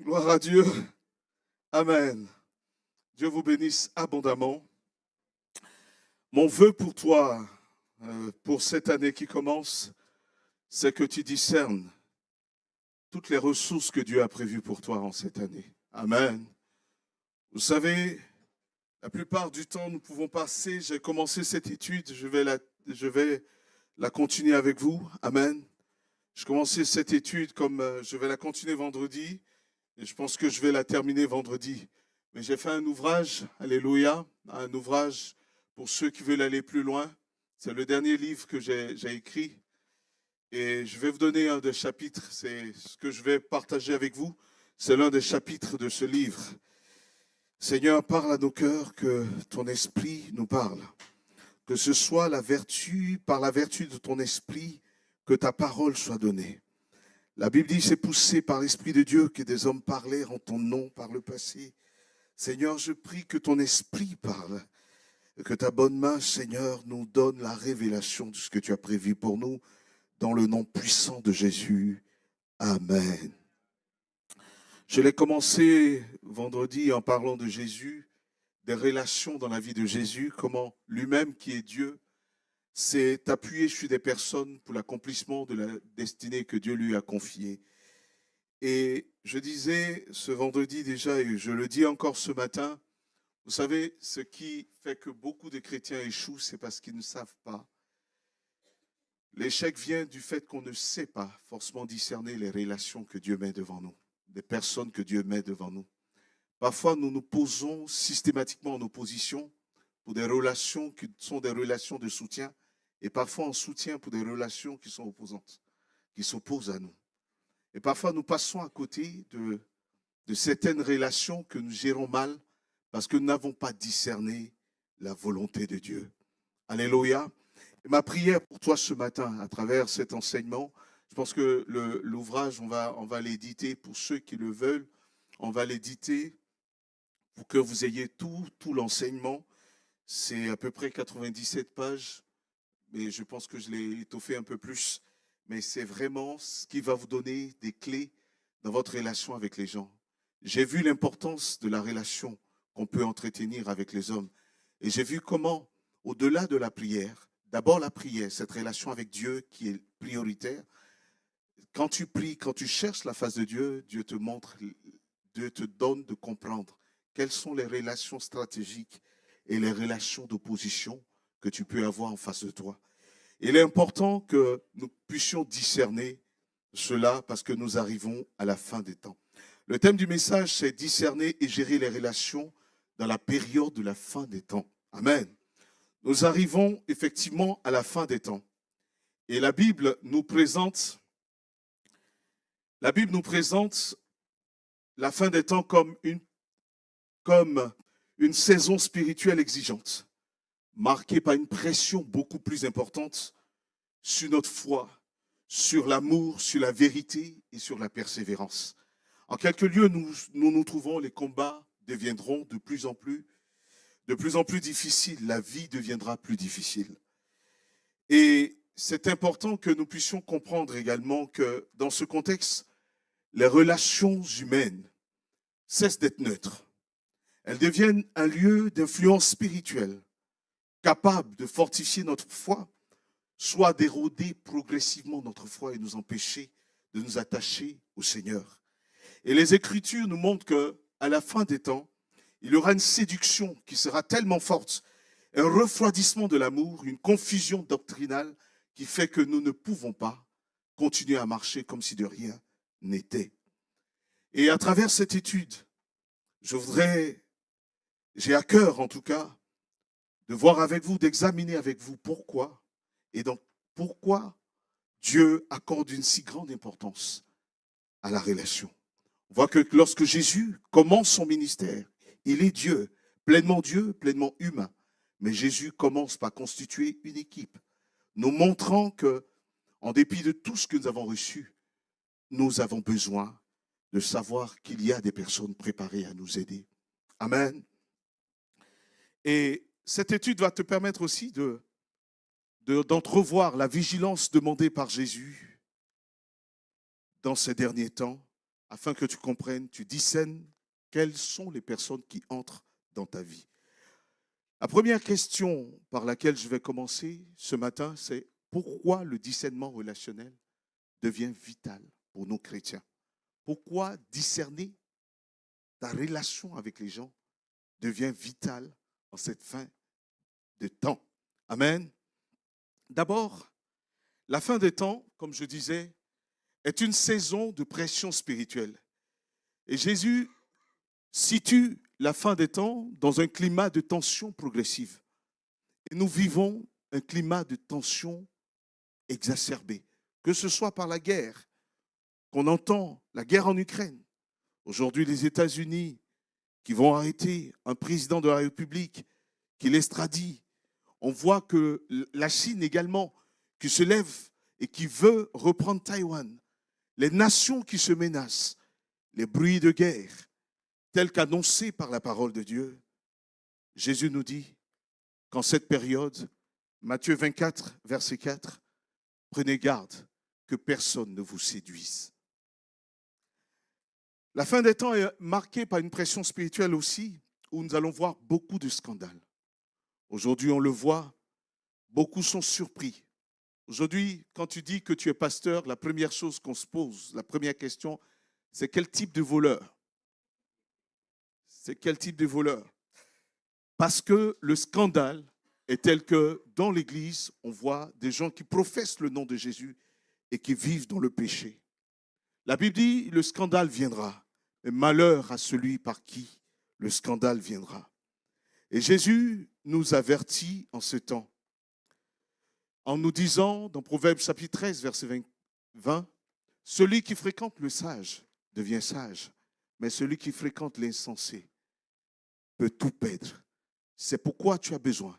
Gloire à Dieu. Amen. Dieu vous bénisse abondamment. Mon vœu pour toi, pour cette année qui commence, c'est que tu discernes toutes les ressources que Dieu a prévues pour toi en cette année. Amen. Vous savez, la plupart du temps, nous pouvons passer. J'ai commencé cette étude, je vais la continuer avec vous. Amen. Je commençais cette étude comme je vais la continuer vendredi et je pense que je vais la terminer vendredi. Mais j'ai fait un ouvrage, alléluia, un ouvrage pour ceux qui veulent aller plus loin. C'est le dernier livre que j'ai écrit et je vais vous donner un des chapitres. C'est ce que je vais partager avec vous. C'est l'un des chapitres de ce livre. Seigneur, parle à nos cœurs, que ton esprit nous parle. Que ce soit la vertu, par la vertu de ton esprit, que ta parole soit donnée. La Bible dit, c'est poussé par l'Esprit de Dieu que des hommes parlèrent en ton nom par le passé. Seigneur, je prie que ton esprit parle, que ta bonne main, Seigneur, nous donne la révélation de ce que tu as prévu pour nous, dans le nom puissant de Jésus. Amen. Je l'ai commencé vendredi en parlant de Jésus, des relations dans la vie de Jésus, comment lui-même qui est Dieu, s'est appuyé sur des personnes pour l'accomplissement de la destinée que Dieu lui a confiée. Et je disais ce vendredi déjà, et je le dis encore ce matin, vous savez, ce qui fait que beaucoup de chrétiens échouent, c'est parce qu'ils ne savent pas. L'échec vient du fait qu'on ne sait pas forcément discerner les relations que Dieu met devant nous, les personnes que Dieu met devant nous. Parfois, nous nous posons systématiquement en opposition pour des relations qui sont des relations de soutien, et parfois en soutien pour des relations qui sont opposantes, qui s'opposent à nous. Et parfois, nous passons à côté de certaines relations que nous gérons mal parce que nous n'avons pas discerné la volonté de Dieu. Alléluia. Et ma prière pour toi ce matin, à travers cet enseignement, je pense que l'ouvrage, on va l'éditer pour ceux qui le veulent. On va l'éditer pour que vous ayez tout l'enseignement. C'est à peu près 97 pages. Mais je pense que je l'ai étoffé un peu plus. Mais c'est vraiment ce qui va vous donner des clés dans votre relation avec les gens. J'ai vu l'importance de la relation qu'on peut entretenir avec les hommes. Et j'ai vu comment, au-delà de la prière, d'abord la prière, cette relation avec Dieu qui est prioritaire. Quand tu pries, quand tu cherches la face de Dieu, Dieu te montre, Dieu te donne de comprendre quelles sont les relations stratégiques et les relations d'opposition que tu peux avoir en face de toi. Il est important que nous puissions discerner cela parce que nous arrivons à la fin des temps. Le thème du message, c'est discerner et gérer les relations dans la période de la fin des temps. Amen. Nous arrivons effectivement à la fin des temps. Et la Bible nous présente la fin des temps comme une saison spirituelle exigeante, marquée par une pression beaucoup plus importante sur notre foi, sur l'amour, sur la vérité et sur la persévérance. En quelques lieux, nous trouvons, les combats deviendront de plus en plus difficiles. La vie deviendra plus difficile. Et c'est important que nous puissions comprendre également que dans ce contexte, les relations humaines cessent d'être neutres. Elles deviennent un lieu d'influence spirituelle, capable de fortifier notre foi, soit d'éroder progressivement notre foi et nous empêcher de nous attacher au Seigneur. Et les Écritures nous montrent qu'à la fin des temps, il y aura une séduction qui sera tellement forte, un refroidissement de l'amour, une confusion doctrinale qui fait que nous ne pouvons pas continuer à marcher comme si de rien n'était. Et à travers cette étude, j'ai à cœur en tout cas, de voir avec vous, d'examiner avec vous pourquoi, et donc pourquoi Dieu accorde une si grande importance à la relation. On voit que lorsque Jésus commence son ministère, il est Dieu, pleinement humain. Mais Jésus commence par constituer une équipe, nous montrant que, en dépit de tout ce que nous avons reçu, nous avons besoin de savoir qu'il y a des personnes préparées à nous aider. Amen. Et cette étude va te permettre aussi d'entrevoir la vigilance demandée par Jésus dans ces derniers temps afin que tu comprennes, tu discernes quelles sont les personnes qui entrent dans ta vie. La première question par laquelle je vais commencer ce matin, c'est pourquoi le discernement relationnel devient vital pour nos chrétiens? Pourquoi discerner ta relation avec les gens devient vital en cette fin de temps? Amen. D'abord, la fin des temps, comme je disais, est une saison de pression spirituelle. Et Jésus situe la fin des temps dans un climat de tension progressive. Et nous vivons un climat de tension exacerbée, que ce soit par la guerre qu'on entend, la guerre en Ukraine. Aujourd'hui, les États-Unis qui vont arrêter un président de la République, qui l'extradie. On voit que la Chine également, qui se lève et qui veut reprendre Taïwan. Les nations qui se menacent, les bruits de guerre, tels qu'annoncés par la parole de Dieu. Jésus nous dit qu'en cette période, Matthieu 24, verset 4, prenez garde que personne ne vous séduise. La fin des temps est marquée par une pression spirituelle aussi, où nous allons voir beaucoup de scandales. Aujourd'hui, on le voit, beaucoup sont surpris. Aujourd'hui, quand tu dis que tu es pasteur, la première chose qu'on se pose, la première question, c'est quel type de voleur? C'est quel type de voleur? Parce que le scandale est tel que dans l'Église, on voit des gens qui professent le nom de Jésus et qui vivent dans le péché. La Bible dit, le scandale viendra, mais malheur à celui par qui le scandale viendra. Et Jésus nous avertit en ce temps, en nous disant, dans Proverbes chapitre 13, verset 20, celui qui fréquente le sage devient sage, mais celui qui fréquente l'insensé peut tout perdre. C'est pourquoi tu as besoin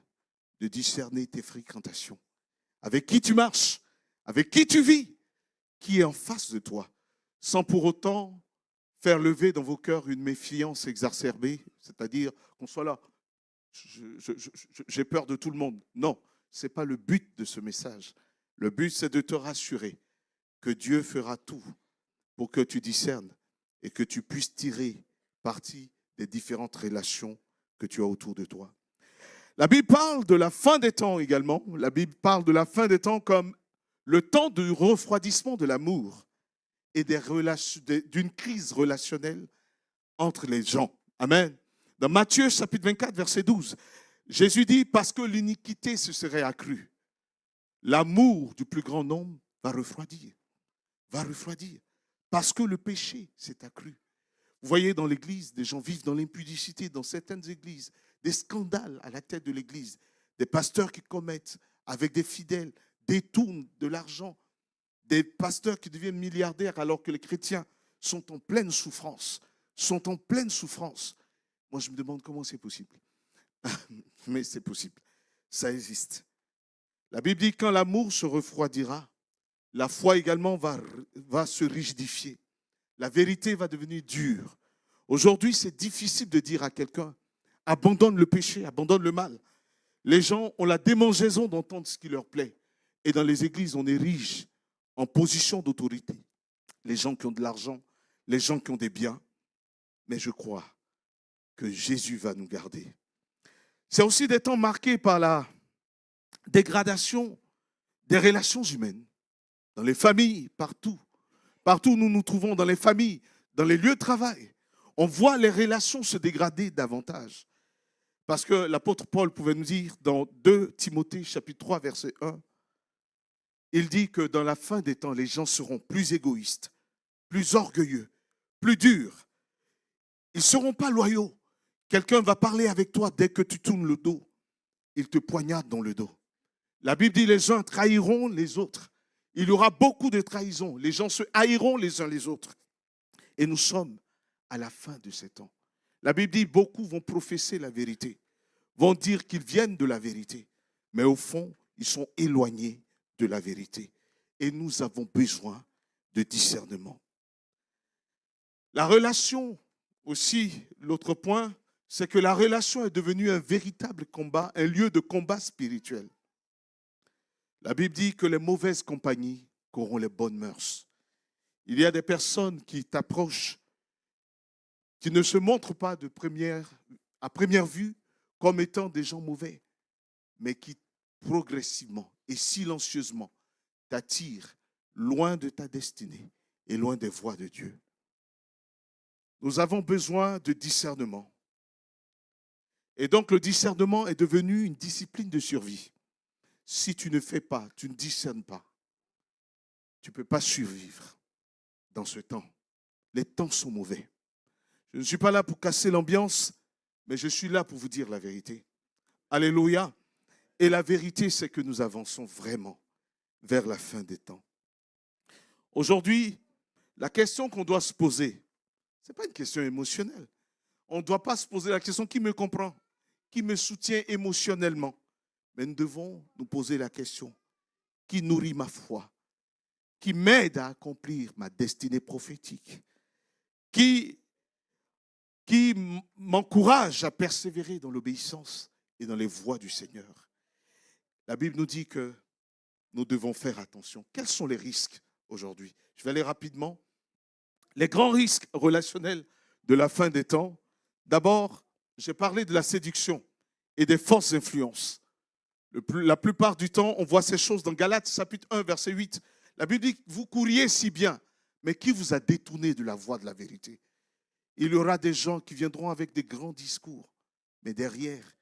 de discerner tes fréquentations. Avec qui tu marches, avec qui tu vis, qui est en face de toi, sans pour autant faire lever dans vos cœurs une méfiance exacerbée, c'est-à-dire qu'on soit là, j'ai peur de tout le monde. Non, ce n'est pas le but de ce message. Le but, c'est de te rassurer que Dieu fera tout pour que tu discernes et que tu puisses tirer parti des différentes relations que tu as autour de toi. La Bible parle de la fin des temps également. La Bible parle de la fin des temps comme le temps du refroidissement de l'amour et d'une crise relationnelle entre les gens. Amen. Dans Matthieu chapitre 24, verset 12, Jésus dit, parce que l'iniquité se serait accrue, l'amour du plus grand nombre va refroidir. Va refroidir. Parce que le péché s'est accru. Vous voyez dans l'église, des gens vivent dans l'impudicité, dans certaines églises, des scandales à la tête de l'église, des pasteurs qui commettent avec des fidèles, détournent de l'argent, des pasteurs qui deviennent milliardaires alors que les chrétiens sont en pleine souffrance, Moi, je me demande comment c'est possible. Mais c'est possible, ça existe. La Bible dit quand l'amour se refroidira, la foi également va se rigidifier. La vérité va devenir dure. Aujourd'hui, c'est difficile de dire à quelqu'un, abandonne le péché, abandonne le mal. Les gens ont la démangeaison d'entendre ce qui leur plaît. Et dans les églises, on érige en position d'autorité les gens qui ont de l'argent, les gens qui ont des biens. Mais je crois que Jésus va nous garder. C'est aussi des temps marqués par la dégradation des relations humaines. Dans les familles, partout. Partout où nous nous trouvons, dans les familles, dans les lieux de travail, on voit les relations se dégrader davantage. Parce que l'apôtre Paul pouvait nous dire dans 2 Timothée chapitre 3 verset 1, il dit que dans la fin des temps, les gens seront plus égoïstes, plus orgueilleux, plus durs. Ils ne seront pas loyaux. Quelqu'un va parler avec toi dès que tu tournes le dos. Il te poignarde dans le dos. La Bible dit les uns trahiront les autres. Il y aura beaucoup de trahisons. Les gens se haïront les uns les autres. Et nous sommes à la fin de ces temps. La Bible dit beaucoup vont professer la vérité, vont dire qu'ils viennent de la vérité. Mais au fond, ils sont éloignés de la vérité. Et nous avons besoin de discernement. La relation aussi, l'autre point, c'est que la relation est devenue un véritable combat, un lieu de combat spirituel. La Bible dit que les mauvaises compagnies corrompent les bonnes mœurs. Il y a des personnes qui t'approchent, qui ne se montrent pas à première vue comme étant des gens mauvais, mais qui progressivement et silencieusement t'attirent loin de ta destinée et loin des voies de Dieu. Nous avons besoin de discernement. Et donc le discernement est devenu une discipline de survie. Si tu ne fais pas, tu ne discernes pas, tu ne peux pas survivre dans ce temps. Les temps sont mauvais. Je ne suis pas là pour casser l'ambiance, mais je suis là pour vous dire la vérité. Alléluia. Et la vérité, c'est que nous avançons vraiment vers la fin des temps. Aujourd'hui, la question qu'on doit se poser, ce n'est pas une question émotionnelle. On ne doit pas se poser la question qui me comprend, qui me soutient émotionnellement. Mais nous devons nous poser la question qui nourrit ma foi, qui m'aide à accomplir ma destinée prophétique, qui m'encourage à persévérer dans l'obéissance et dans les voies du Seigneur. La Bible nous dit que nous devons faire attention. Quels sont les risques aujourd'hui? Je vais aller rapidement. Les grands risques relationnels de la fin des temps. D'abord, j'ai parlé de la séduction et des fausses influences. La plupart du temps, on voit ces choses dans Galates chapitre 1, verset 8. La Bible dit, vous couriez si bien, mais qui vous a détourné de la voie de la vérité? Il y aura des gens qui viendront avec des grands discours, mais derrière,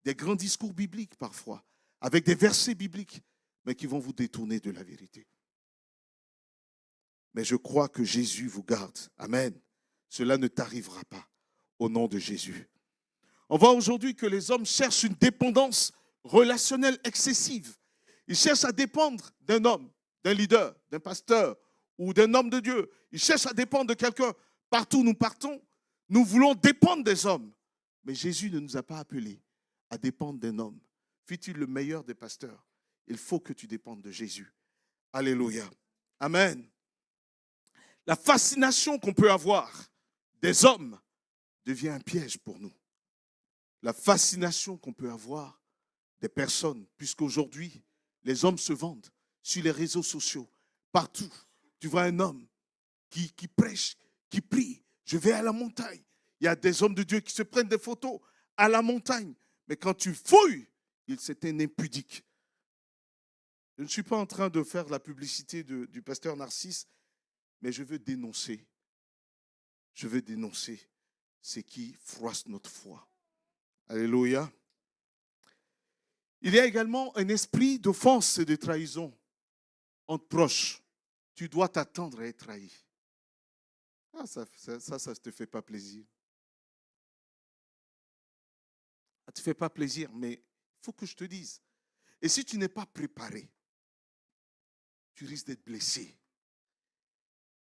des grands discours bibliques parfois, avec des versets bibliques, mais qui vont vous détourner de la vérité. Mais je crois que Jésus vous garde. Amen. Cela ne t'arrivera pas au nom de Jésus. On voit aujourd'hui que les hommes cherchent une dépendance relationnelle excessive. Ils cherchent à dépendre d'un homme, d'un leader, d'un pasteur ou d'un homme de Dieu. Ils cherchent à dépendre de quelqu'un. Partout où nous partons, nous voulons dépendre des hommes. Mais Jésus ne nous a pas appelés à dépendre d'un homme. Fût-il le meilleur des pasteurs, il faut que tu dépendes de Jésus. Alléluia. Amen. La fascination qu'on peut avoir des hommes devient un piège pour nous. La fascination qu'on peut avoir des personnes, puisqu'aujourd'hui, les hommes se vendent sur les réseaux sociaux, partout. Tu vois un homme qui prêche, qui prie. Je vais à la montagne. Il y a des hommes de Dieu qui se prennent des photos à la montagne. Mais quand tu fouilles, c'est un impudique. Je ne suis pas en train de faire la publicité du pasteur Narcisse, mais je veux dénoncer. Je veux dénoncer ce qui froisse notre foi. Alléluia. Il y a également un esprit d'offense et de trahison entre proches. Tu dois t'attendre à être trahi. Ah, ça ne te fait pas plaisir. Ça ne te fait pas plaisir, mais il faut que je te dise. Et si tu n'es pas préparé, tu risques d'être blessé.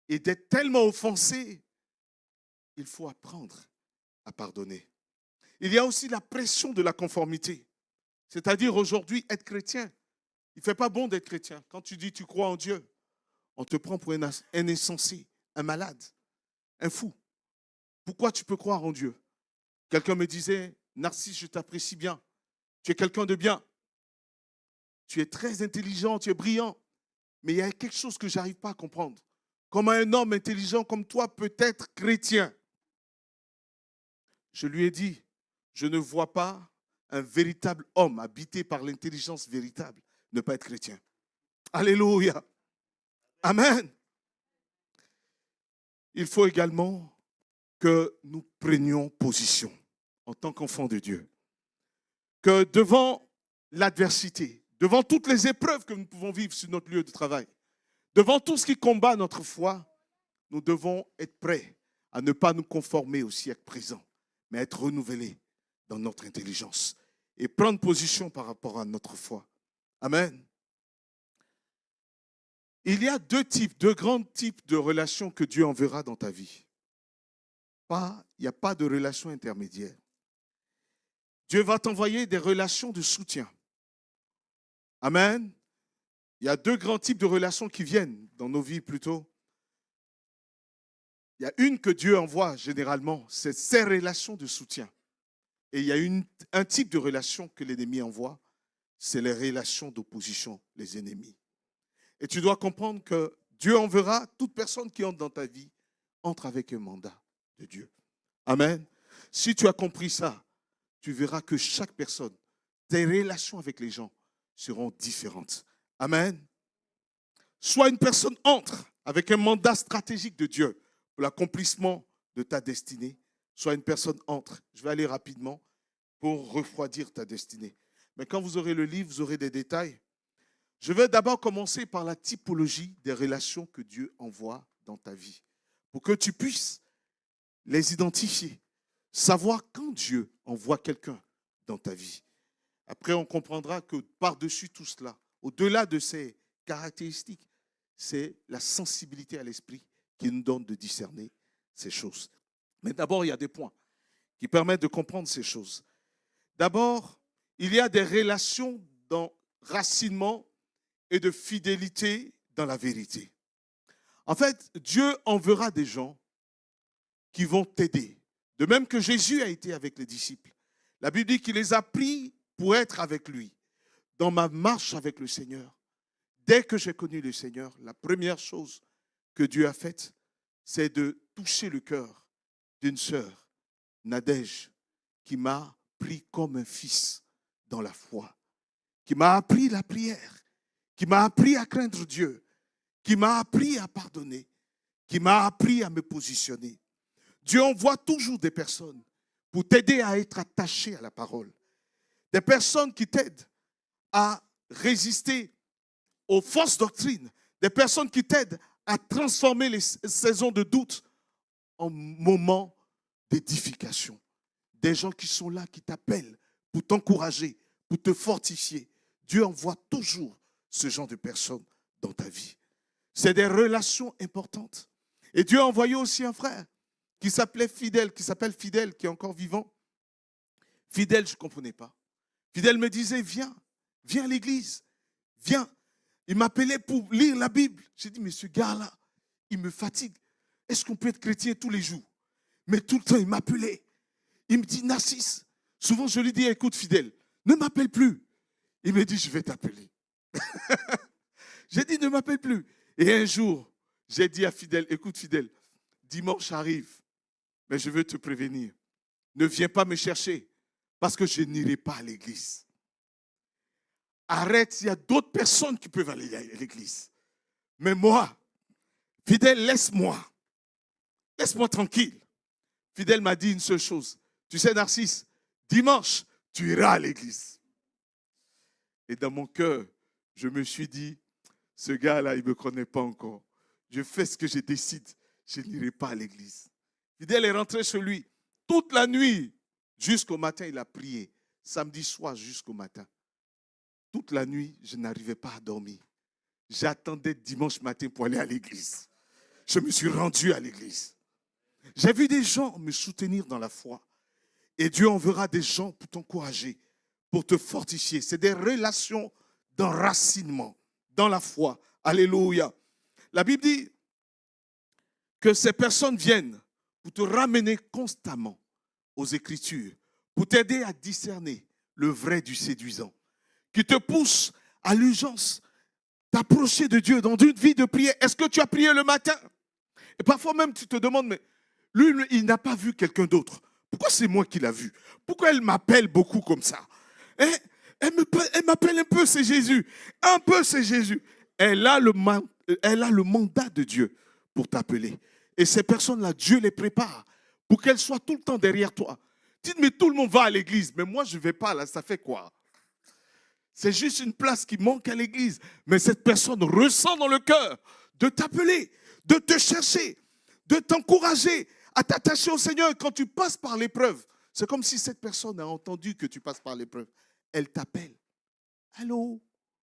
Et d'être tellement offensé, il faut apprendre à pardonner. Il y a aussi la pression de la conformité. C'est-à-dire aujourd'hui, être chrétien. Il ne fait pas bon d'être chrétien. Quand tu dis tu crois en Dieu, on te prend pour un insensé, un malade, un fou. Pourquoi tu peux croire en Dieu? Quelqu'un me disait, Narcisse, je t'apprécie bien. Tu es quelqu'un de bien. Tu es très intelligent, tu es brillant. Mais il y a quelque chose que je n'arrive pas à comprendre. Comment un homme intelligent comme toi peut être chrétien? Je lui ai dit, je ne vois pas un véritable homme habité par l'intelligence véritable ne pas être chrétien. Alléluia. Amen. Il faut également que nous prenions position en tant qu'enfants de Dieu. Que devant l'adversité, devant toutes les épreuves que nous pouvons vivre sur notre lieu de travail, devant tout ce qui combat notre foi, nous devons être prêts à ne pas nous conformer au siècle présent, mais être renouvelés dans notre intelligence et prendre position par rapport à notre foi. Amen. Il y a deux grands types de relations que Dieu enverra dans ta vie. Il n'y a pas de relation intermédiaire. Dieu va t'envoyer des relations de soutien. Amen. Il y a deux grands types de relations qui viennent dans nos vies plutôt. Il y a une que Dieu envoie généralement, c'est ces relations de soutien. Et il y a un type de relation que l'ennemi envoie, c'est les relations d'opposition, les ennemis. Et tu dois comprendre que Dieu enverra toute personne qui entre dans ta vie, entre avec un mandat de Dieu. Amen. Si tu as compris ça, tu verras que chaque personne, tes relations avec les gens seront différentes. Amen. Soit une personne entre avec un mandat stratégique de Dieu pour l'accomplissement de ta destinée, soit une personne entre. Je vais aller rapidement pour refroidir ta destinée. Mais quand vous aurez le livre, vous aurez des détails. Je vais d'abord commencer par la typologie des relations que Dieu envoie dans ta vie, pour que tu puisses les identifier, savoir quand Dieu envoie quelqu'un dans ta vie. Après, on comprendra que par-dessus tout cela, au-delà de ces caractéristiques, c'est la sensibilité à l'esprit qui nous donne de discerner ces choses. Mais d'abord, il y a des points qui permettent de comprendre ces choses. D'abord, il y a des relations d'enracinement et de fidélité dans la vérité. En fait, Dieu enverra des gens qui vont t'aider. De même que Jésus a été avec les disciples. La Bible dit qu'il les a pris pour être avec lui. Dans ma marche avec le Seigneur, dès que j'ai connu le Seigneur, la première chose que Dieu a faite, c'est de toucher le cœur d'une sœur, Nadège, qui m'a pris comme un fils dans la foi, qui m'a appris la prière, qui m'a appris à craindre Dieu, qui m'a appris à pardonner, qui m'a appris à me positionner. Dieu envoie toujours des personnes pour t'aider à être attaché à la parole. Des personnes qui t'aident à résister aux fausses doctrines. Des personnes qui t'aident à transformer les saisons de doute en moments d'édification. Des gens qui sont là, qui t'appellent pour t'encourager, pour te fortifier. Dieu envoie toujours ce genre de personnes dans ta vie. C'est des relations importantes. Et Dieu a envoyé aussi un frère qui s'appelle Fidèle, qui est encore vivant. Fidèle, je ne comprenais pas. Fidèle me disait, viens à l'église, viens. Il m'appelait pour lire la Bible. J'ai dit, mais ce gars-là, il me fatigue. Est-ce qu'on peut être chrétien tous les jours? Mais tout le temps, il m'appelait. Il me dit, Narcisse. Souvent, je lui dis, écoute, Fidèle, ne m'appelle plus. Il me dit, je vais t'appeler. J'ai dit, ne m'appelle plus. Et un jour, j'ai dit à Fidèle, écoute, Fidèle, dimanche arrive, mais je veux te prévenir. Ne viens pas me chercher parce que je n'irai pas à l'église. Arrête, il y a d'autres personnes qui peuvent aller à l'église. Mais moi, Fidèle, laisse-moi. Laisse-moi tranquille. Fidèle m'a dit une seule chose. Tu sais, Narcisse, dimanche, tu iras à l'église. Et dans mon cœur, je me suis dit, ce gars-là, il ne me connaît pas encore. Je fais ce que je décide. Je n'irai pas à l'église. Fidèle est rentré chez lui. Toute la nuit, jusqu'au matin, il a prié. Samedi soir jusqu'au matin. Toute la nuit, je n'arrivais pas à dormir. J'attendais dimanche matin pour aller à l'église. Je me suis rendu à l'église. J'ai vu des gens me soutenir dans la foi. Et Dieu enverra des gens pour t'encourager, pour te fortifier. C'est des relations d'enracinement dans la foi. Alléluia. La Bible dit que ces personnes viennent pour te ramener constamment aux Écritures, pour t'aider à discerner le vrai du séduisant, qui te pousse à l'urgence d'approcher de Dieu dans une vie de prière. Est-ce que tu as prié le matin? Et parfois même tu te demandes, mais lui, il n'a pas vu quelqu'un d'autre. Pourquoi c'est moi qui l'ai vu? Pourquoi elle m'appelle beaucoup comme ça? Elle m'appelle un peu, c'est Jésus. Un peu, c'est Jésus. Elle a le mandat de Dieu pour t'appeler. Et ces personnes-là, Dieu les prépare pour qu'elles soient tout le temps derrière toi. Dites, mais tout le monde va à l'église, mais moi je ne vais pas là, ça fait quoi? C'est juste une place qui manque à l'église. Mais cette personne ressent dans le cœur de t'appeler, de te chercher, de t'encourager à t'attacher au Seigneur. Et quand tu passes par l'épreuve, c'est comme si cette personne a entendu que tu passes par l'épreuve. Elle t'appelle. Allô,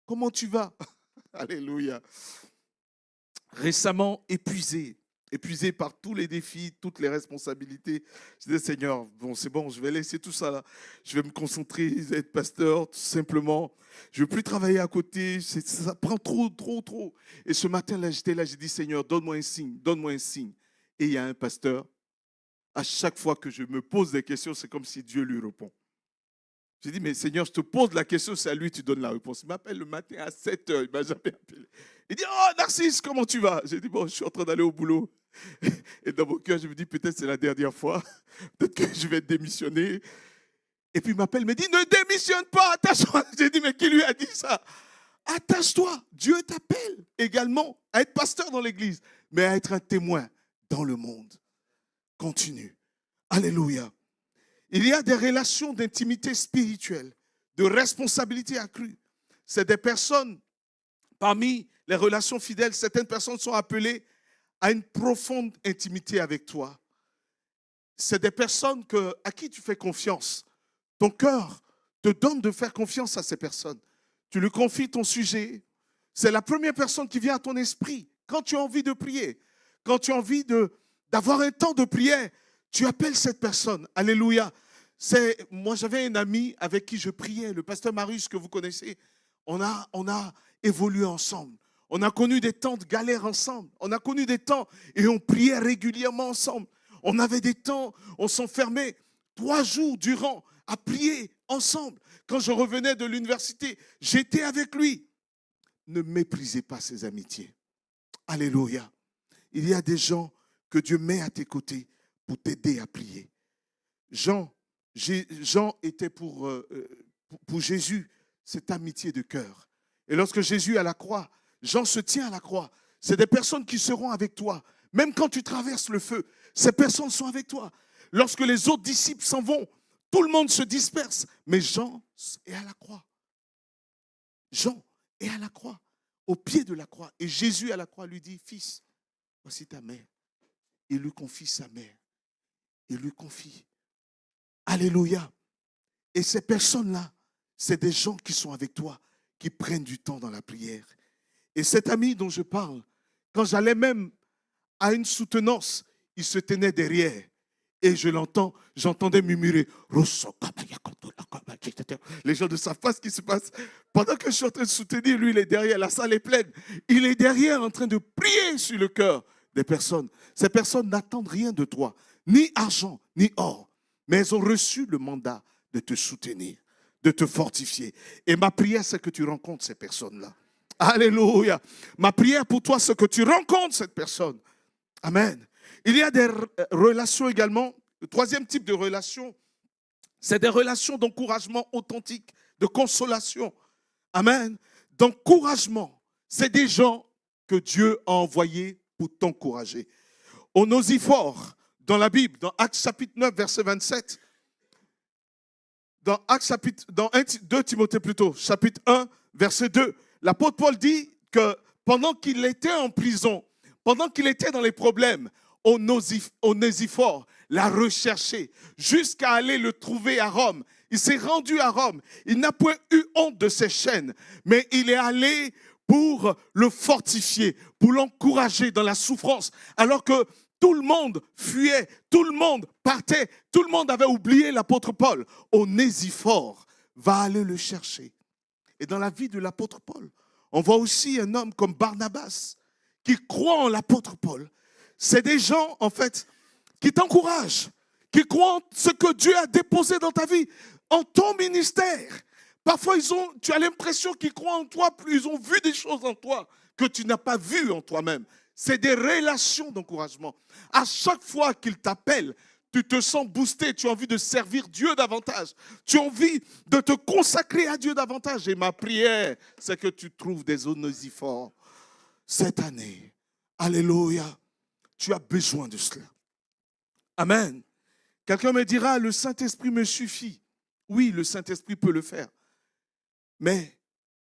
comment tu vas? Alléluia. Récemment épuisé par tous les défis, toutes les responsabilités. Je disais, Seigneur, bon, c'est bon, je vais laisser tout ça là. Je vais me concentrer, être pasteur, tout simplement. Je ne veux plus travailler à côté. Ça prend trop. Et ce matin-là, j'étais là, j'ai dit, Seigneur, donne-moi un signe, donne-moi un signe. Et il y a un pasteur, à chaque fois que je me pose des questions, c'est comme si Dieu lui répond. J'ai dit, mais Seigneur, je te pose la question, c'est à lui que tu donnes la réponse. Il m'appelle le matin à 7 heures, il ne m'a jamais appelé. Il dit, oh Narcisse, comment tu vas? J'ai dit, bon, je suis en train d'aller au boulot. Et dans mon cœur, je me dis, peut-être c'est la dernière fois, peut-être que je vais démissionner. Et puis il m'appelle, il me dit, ne démissionne pas, attache-toi. J'ai dit, mais qui lui a dit ça? Attache-toi, Dieu t'appelle également à être pasteur dans l'église, mais à être un témoin dans le monde. Continue. Alléluia. Il y a des relations d'intimité spirituelle, de responsabilité accrue. C'est des personnes, parmi les relations fidèles, certaines personnes sont appelées à une profonde intimité avec toi. C'est des personnes à qui tu fais confiance. Ton cœur te donne de faire confiance à ces personnes. Tu lui confies ton sujet. C'est la première personne qui vient à ton esprit quand tu as envie de prier. Quand tu as envie d'avoir un temps de prière, tu appelles cette personne. Alléluia. Moi, j'avais un ami avec qui je priais, le pasteur Marius que vous connaissez. On a évolué ensemble. On a connu des temps de galère ensemble. On a connu des temps et on priait régulièrement ensemble. On avait des temps, on s'enfermait 3 jours durant à prier ensemble. Quand je revenais de l'université, j'étais avec lui. Ne méprisez pas ces amitiés. Alléluia. Il y a des gens que Dieu met à tes côtés pour t'aider à prier. Jean était pour Jésus cette amitié de cœur. Et lorsque Jésus est à la croix, Jean se tient à la croix. C'est des personnes qui seront avec toi. Même quand tu traverses le feu, ces personnes sont avec toi. Lorsque les autres disciples s'en vont, tout le monde se disperse. Mais Jean est à la croix. Jean est à la croix, au pied de la croix. Et Jésus à la croix lui dit, fils, voici ta mère. Il lui confie sa mère. Il lui confie. Alléluia. Et ces personnes-là, c'est des gens qui sont avec toi, qui prennent du temps dans la prière. Et cet ami dont je parle, quand j'allais même à une soutenance, il se tenait derrière. Et j'entendais murmurer. Les gens ne savent pas ce qui se passe. Pendant que je suis en train de soutenir, lui, il est derrière, la salle est pleine. Il est derrière en train de prier sur le cœur des personnes. Ces personnes n'attendent rien de toi, ni argent, ni or. Mais elles ont reçu le mandat de te soutenir, de te fortifier. Et ma prière, c'est que tu rencontres ces personnes-là. Alléluia. Ma prière pour toi, c'est que tu rencontres cette personne. Amen. Il y a des relations également. Le troisième type de relation, c'est des relations d'encouragement authentique, de consolation. Amen. D'encouragement. C'est des gens que Dieu a envoyés pour t'encourager. Onésifore, dans la Bible, dans Actes chapitre 9, verset 27, dans 2 Timothée plutôt, chapitre 1, verset 2, l'apôtre Paul dit que pendant qu'il était en prison, pendant qu'il était dans les problèmes, Onésifore l'a recherché jusqu'à aller le trouver à Rome. Il s'est rendu à Rome. Il n'a point eu honte de ses chaînes, mais il est allé pour le fortifier, pour l'encourager dans la souffrance, alors que tout le monde fuyait, tout le monde partait, tout le monde avait oublié l'apôtre Paul. Onésifore va aller le chercher. Et dans la vie de l'apôtre Paul, on voit aussi un homme comme Barnabas qui croit en l'apôtre Paul. C'est des gens, en fait, qui t'encouragent, qui croient en ce que Dieu a déposé dans ta vie, en ton ministère. Parfois, tu as l'impression qu'ils croient en toi, plus ils ont vu des choses en toi que tu n'as pas vues en toi-même. C'est des relations d'encouragement. À chaque fois qu'ils t'appellent, tu te sens boosté, tu as envie de servir Dieu davantage. Tu as envie de te consacrer à Dieu davantage. Et ma prière, c'est que tu trouves des Onésifores cette année. Alléluia. Tu as besoin de cela. Amen. Quelqu'un me dira, le Saint-Esprit me suffit. Oui, le Saint-Esprit peut le faire. Mais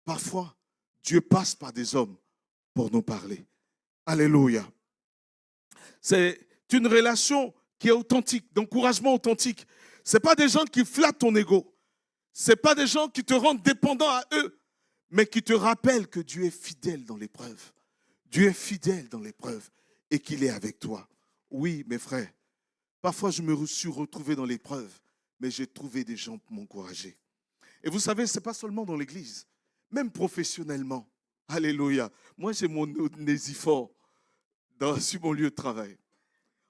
parfois, Dieu passe par des hommes pour nous parler. Alléluia. C'est une relation qui est authentique, d'encouragement authentique. Ce n'est pas des gens qui flattent ton ego. Ce n'est pas des gens qui te rendent dépendant à eux, mais qui te rappellent que Dieu est fidèle dans l'épreuve. Dieu est fidèle dans l'épreuve et qu'il est avec toi. Oui, mes frères, parfois je me suis retrouvé dans l'épreuve, mais j'ai trouvé des gens pour m'encourager. Et vous savez, ce n'est pas seulement dans l'église, même professionnellement. Alléluia. Moi, j'ai mon Onésifore sur mon lieu de travail.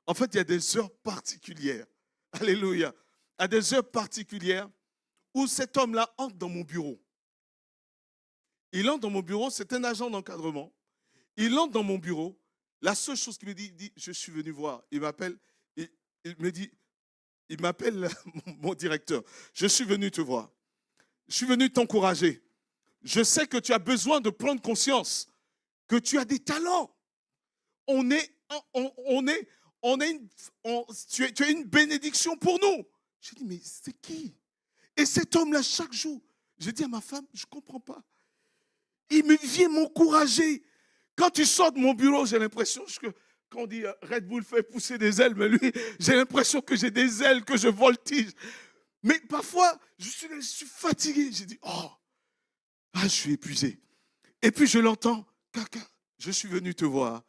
En fait, il y a des heures particulières. Alléluia. À des heures particulières où cet homme-là entre dans mon bureau. Il entre dans mon bureau, c'est un agent d'encadrement. Il entre dans mon bureau. La seule chose qu'il me dit, je suis venu voir. Il m'appelle, il me dit, il m'appelle mon directeur. Je suis venu te voir. Je suis venu t'encourager. Je sais que tu as besoin de prendre conscience que tu as des talents. Tu es une bénédiction pour nous. J'ai dit, mais c'est qui? Et cet homme-là, chaque jour, j'ai dit à ma femme, je ne comprends pas. Il me vient m'encourager. Quand tu sors de mon bureau, j'ai l'impression que, quand on dit Red Bull fait pousser des ailes, mais lui, j'ai l'impression que j'ai des ailes, que je voltige. Mais parfois, je suis fatigué. J'ai dit, je suis épuisé. Et puis je l'entends, Kaka, je suis venu te voir.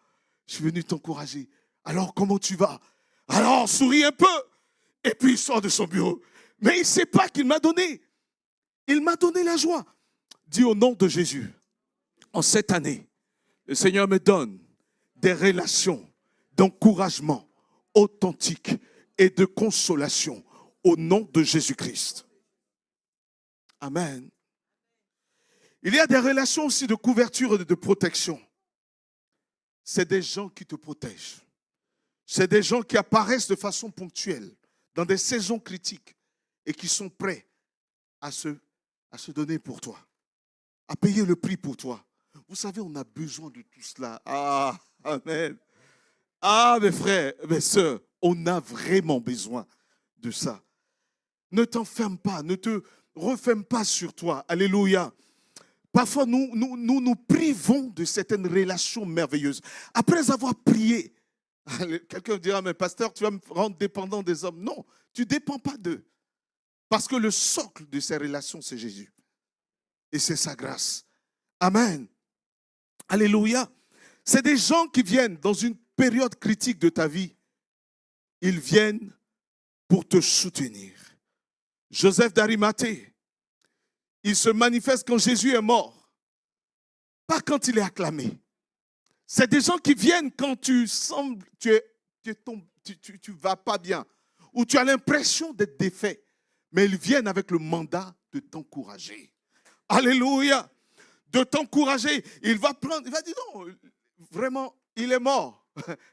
Je suis venu t'encourager. Alors, comment tu vas? Alors, souris un peu. Et puis, il sort de son bureau. Mais il ne sait pas qu'il m'a donné. Il m'a donné la joie. Dis au nom de Jésus, en cette année, le Seigneur me donne des relations d'encouragement authentiques et de consolation au nom de Jésus-Christ. Amen. Il y a des relations aussi de couverture et de protection. C'est des gens qui te protègent. C'est des gens qui apparaissent de façon ponctuelle, dans des saisons critiques, et qui sont prêts à se donner pour toi, à payer le prix pour toi. Vous savez, on a besoin de tout cela. Ah, amen. Ah, mes frères, mes sœurs, on a vraiment besoin de ça. Ne t'enferme pas, ne te referme pas sur toi. Alléluia. Parfois, nous privons de certaines relations merveilleuses. Après avoir prié, quelqu'un dira, mais pasteur, tu vas me rendre dépendant des hommes. Non, tu ne dépends pas d'eux. Parce que le socle de ces relations, c'est Jésus. Et c'est sa grâce. Amen. Alléluia. C'est des gens qui viennent dans une période critique de ta vie. Ils viennent pour te soutenir. Joseph d'Arimathée, il se manifeste quand Jésus est mort, pas quand il est acclamé. C'est des gens qui viennent quand tu sembles, tu vas pas bien, ou tu as l'impression d'être défait, mais ils viennent avec le mandat de t'encourager. Alléluia, de t'encourager. Il va dire non, vraiment, il est mort,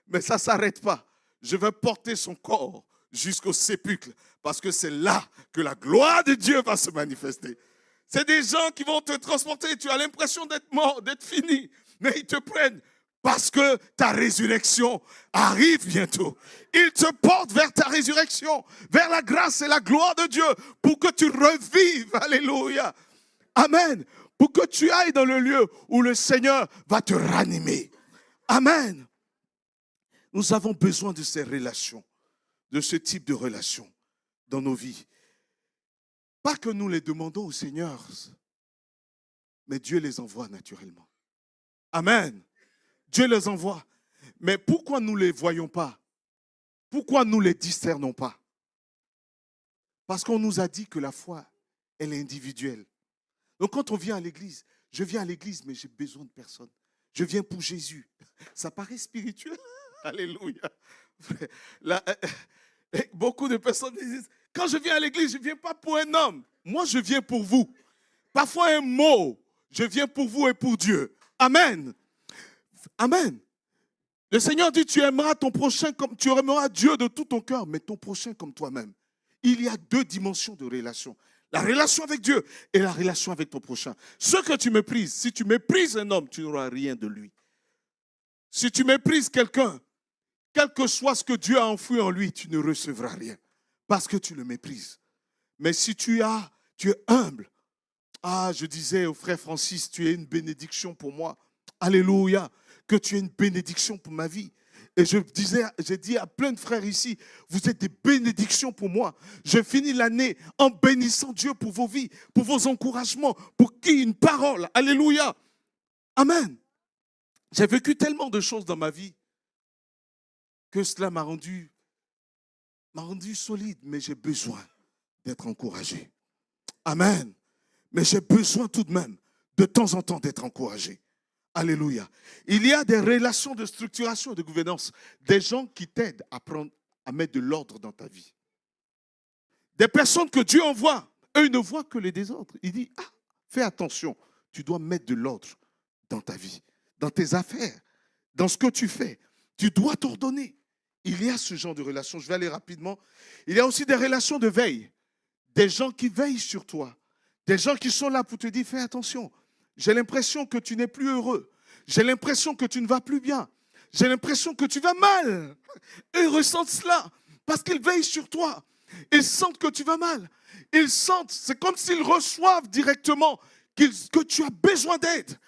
mais ça ne s'arrête pas. Je vais porter son corps jusqu'au sépulcre, parce que c'est là que la gloire de Dieu va se manifester. C'est des gens qui vont te transporter. Tu as l'impression d'être mort, d'être fini. Mais ils te prennent parce que ta résurrection arrive bientôt. Ils te portent vers ta résurrection, vers la grâce et la gloire de Dieu pour que tu revives. Alléluia. Amen. Pour que tu ailles dans le lieu où le Seigneur va te ranimer. Amen. Nous avons besoin de ces relations, de ce type de relations dans nos vies. Pas que nous les demandons au Seigneur, mais Dieu les envoie naturellement. Amen. Dieu les envoie. Mais pourquoi nous ne les voyons pas? Pourquoi nous ne les discernons pas? Parce qu'on nous a dit que la foi, elle est individuelle. Donc quand on vient à l'église, je viens à l'église, mais j'ai besoin de personne. Je viens pour Jésus. Ça paraît spirituel. Alléluia. Beaucoup de personnes disent, quand je viens à l'église, je ne viens pas pour un homme. Moi, je viens pour vous. Parfois un mot, je viens pour vous et pour Dieu. Amen. Amen. Le Seigneur dit, tu aimeras ton prochain comme tu aimeras Dieu de tout ton cœur, mais ton prochain comme toi-même. Il y a deux dimensions de relation. La relation avec Dieu et la relation avec ton prochain. Ce que tu méprises, si tu méprises un homme, tu n'auras rien de lui. Si tu méprises quelqu'un, quel que soit ce que Dieu a enfoui en lui, tu ne recevras rien. Parce que tu le méprises. Mais si tu es humble, je disais au frère Francis, tu es une bénédiction pour moi. Alléluia, que tu es une bénédiction pour ma vie. Et j'ai dit à plein de frères ici, vous êtes des bénédictions pour moi. Je finis l'année en bénissant Dieu pour vos vies, pour vos encouragements, pour qui une parole. Alléluia. Amen. J'ai vécu tellement de choses dans ma vie que cela m'a rendu solide, mais j'ai besoin d'être encouragé. Amen. Mais j'ai besoin tout de même, de temps en temps, d'être encouragé. Alléluia. Il y a des relations de structuration et de gouvernance, des gens qui t'aident à mettre de l'ordre dans ta vie. Des personnes que Dieu envoie Eux, ils ne voient que les désordres. Il dit, ah, fais attention, tu dois mettre de l'ordre dans ta vie, dans tes affaires, dans ce que tu fais. Tu dois t'ordonner. Il y a ce genre de relations. Je vais aller rapidement. Il y a aussi des relations de veille. Des gens qui veillent sur toi. Des gens qui sont là pour te dire, fais attention. J'ai l'impression que tu n'es plus heureux. J'ai l'impression que tu ne vas plus bien. J'ai l'impression que tu vas mal. Eux ressentent cela parce qu'ils veillent sur toi. Ils sentent que tu vas mal. Ils sentent, c'est comme s'ils reçoivent directement que tu as besoin d'aide.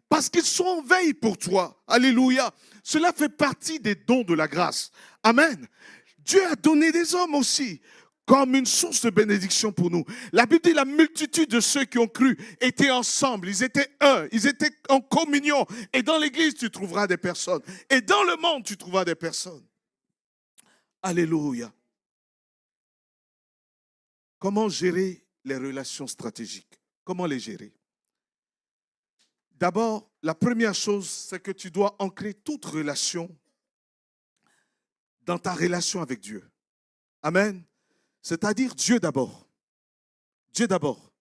Parce qu'ils sont en veille pour toi. Alléluia. Cela fait partie des dons de la grâce. Amen. Dieu a donné des hommes aussi comme une source de bénédiction pour nous. La Bible dit la multitude de ceux qui ont cru étaient ensemble, ils étaient un, ils étaient en communion. Et dans l'église, tu trouveras des personnes. Et dans le monde, tu trouveras des personnes. Alléluia. Comment gérer les relations stratégiques? Comment les gérer? D'abord, la première chose, c'est que tu dois ancrer toute relation dans ta relation avec Dieu. Amen. C'est-à-dire Dieu d'abord. Dieu d'abord.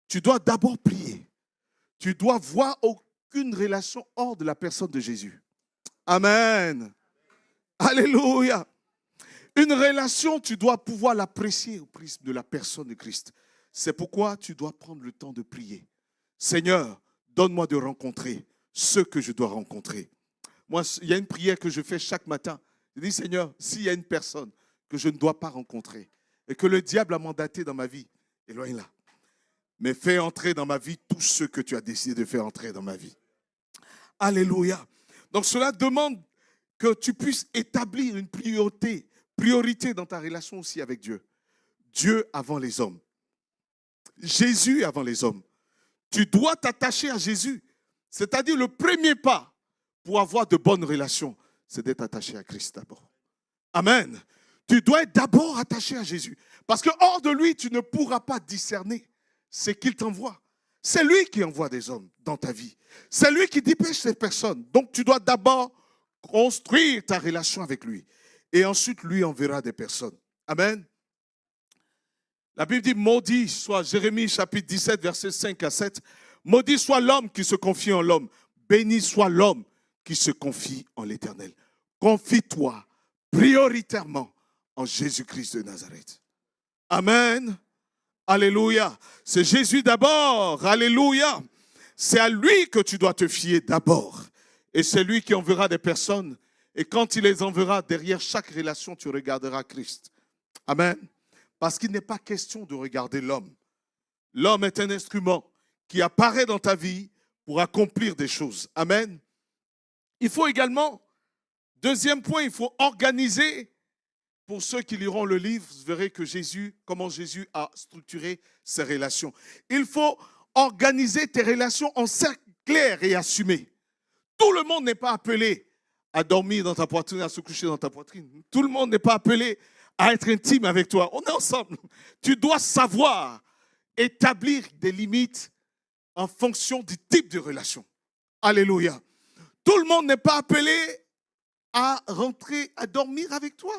Tu dois d'abord prier. Tu dois voir aucune relation hors de la personne de Jésus. Amen. Alléluia. Une relation, tu dois pouvoir l'apprécier au prisme de la personne de Christ. C'est pourquoi tu dois prendre le temps de prier. Seigneur, donne-moi de rencontrer ceux que je dois rencontrer. Moi, il y a une prière que je fais chaque matin. Je dis, Seigneur, s'il y a une personne que je ne dois pas rencontrer et que le diable a mandaté dans ma vie, éloigne-la. Mais fais entrer dans ma vie tous ceux que tu as décidé de faire entrer dans ma vie. Alléluia. Donc cela demande que tu puisses établir une priorité dans ta relation aussi avec Dieu. Dieu avant les hommes. Jésus avant les hommes. Tu dois t'attacher à Jésus. C'est-à-dire le premier pas pour avoir de bonnes relations, c'est d'être attaché à Christ d'abord. Amen. Tu dois être d'abord attaché à Jésus. Parce que hors de lui, tu ne pourras pas discerner ce qu'il t'envoie. C'est lui qui envoie des hommes dans ta vie. C'est lui qui dépêche ces personnes. Donc tu dois d'abord construire ta relation avec lui. Et ensuite, lui enverra des personnes. Amen. La Bible dit, maudit soit, Jérémie chapitre 17, versets 5 à 7, maudit soit l'homme qui se confie en l'homme. Béni soit l'homme qui se confie en l'Éternel. Confie-toi prioritairement en Jésus-Christ de Nazareth. Amen. Alléluia. C'est Jésus d'abord. Alléluia. C'est à lui que tu dois te fier d'abord. Et c'est lui qui enverra des personnes. Et quand il les enverra, derrière chaque relation, tu regarderas Christ. Amen. Parce qu'il n'est pas question de regarder l'homme. L'homme est un instrument qui apparaît dans ta vie pour accomplir des choses. Amen. Il faut également, deuxième point, il faut organiser. Pour ceux qui liront le livre, vous verrez que comment Jésus a structuré ses relations. Il faut organiser tes relations en cercle clair et assumé. Tout le monde n'est pas appelé à dormir dans ta poitrine, à se coucher dans ta poitrine. Tout le monde n'est pas appelé à être intime avec toi. On est ensemble. Tu dois savoir établir des limites en fonction du type de relation. Alléluia. Tout le monde n'est pas appelé à rentrer, à dormir avec toi.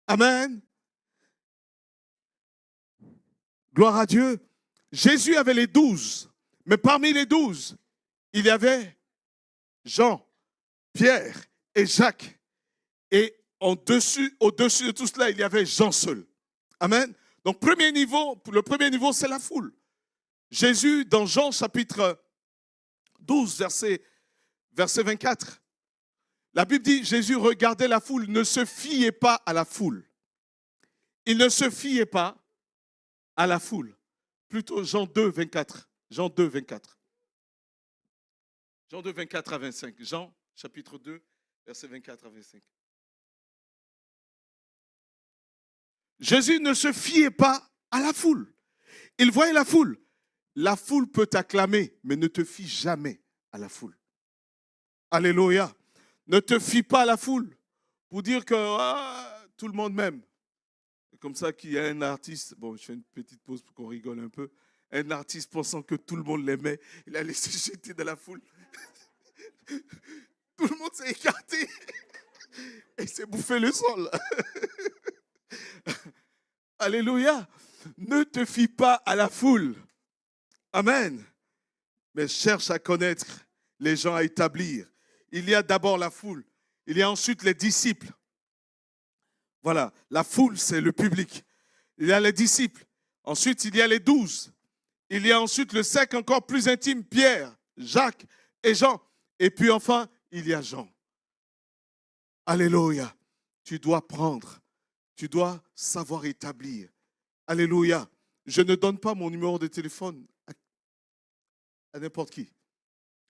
Amen. Gloire à Dieu. Jésus avait les 12. Mais parmi les 12, il y avait Jean, Pierre et Jacques. Et au-dessus de tout cela, il y avait Jean seul. Amen. Donc, le premier niveau, c'est la foule. Jésus, dans Jean chapitre 12, verset 24, la Bible dit, Jésus regardait la foule, ne se fiait pas à la foule. Il ne se fiait pas à la foule. Plutôt Jean 2, 24. Jean 2, 24. Jean 2, 24 à 25. Jean, chapitre 2, verset 24 à 25. Jésus ne se fiait pas à la foule. Il voyait la foule. La foule peut t'acclamer, mais ne te fie jamais à la foule. Alléluia. Ne te fie pas à la foule pour dire que tout le monde m'aime. C'est comme ça qu'il y a un artiste, bon, je fais une petite pause pour qu'on rigole un peu, un artiste pensant que tout le monde l'aimait, il allait se jeter dans la foule. Tout le monde s'est écarté et s'est bouffé le sol. Alléluia. Ne te fie pas à la foule. Amen. Mais cherche à connaître les gens à établir. Il y a d'abord la foule. Il y a ensuite les disciples. Voilà, la foule, c'est le public. Il y a les disciples. Ensuite, il y a les 12. Il y a ensuite le cercle encore plus intime, Pierre, Jacques et Jean. Et puis enfin, il y a Jean. Alléluia. Tu dois prendre. Tu dois savoir établir. Alléluia. Je ne donne pas mon numéro de téléphone à n'importe qui.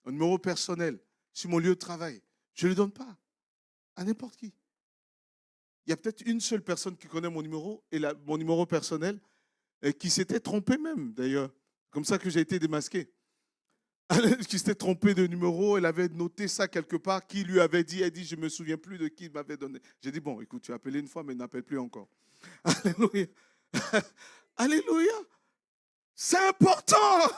Un numéro personnel sur mon lieu de travail. Je ne le donne pas à n'importe qui. Il y a peut-être une seule personne qui connaît mon numéro, et mon numéro personnel, et qui s'était trompé même, d'ailleurs. Comme ça que j'ai été démasqué. Qui s'était trompé de numéro, elle avait noté ça quelque part, qui lui avait dit, elle dit, je ne me souviens plus de qui il m'avait donné. J'ai dit, bon, écoute, tu as appelé une fois, mais n'appelle plus encore. Alléluia. Alléluia. C'est important.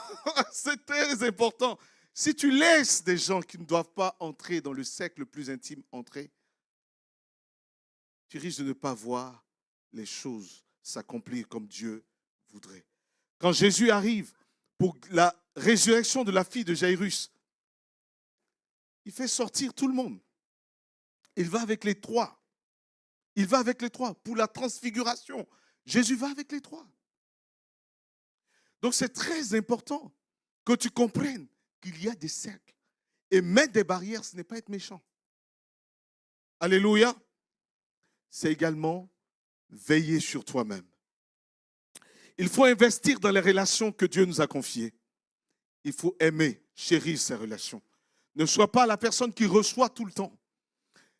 C'est très important. Si tu laisses des gens qui ne doivent pas entrer dans le cercle le plus intime entrer, tu risques de ne pas voir les choses s'accomplir comme Dieu voudrait. Quand Jésus arrive pour la résurrection de la fille de Jairus, il fait sortir tout le monde. Il va avec les trois. Il va avec les trois pour la transfiguration. Jésus va avec les trois. Donc c'est très important que tu comprennes qu'il y a des cercles. Et mettre des barrières, ce n'est pas être méchant. Alléluia. C'est également veiller sur toi-même. Il faut investir dans les relations que Dieu nous a confiées. Il faut aimer, chérir ces relations. Ne sois pas la personne qui reçoit tout le temps,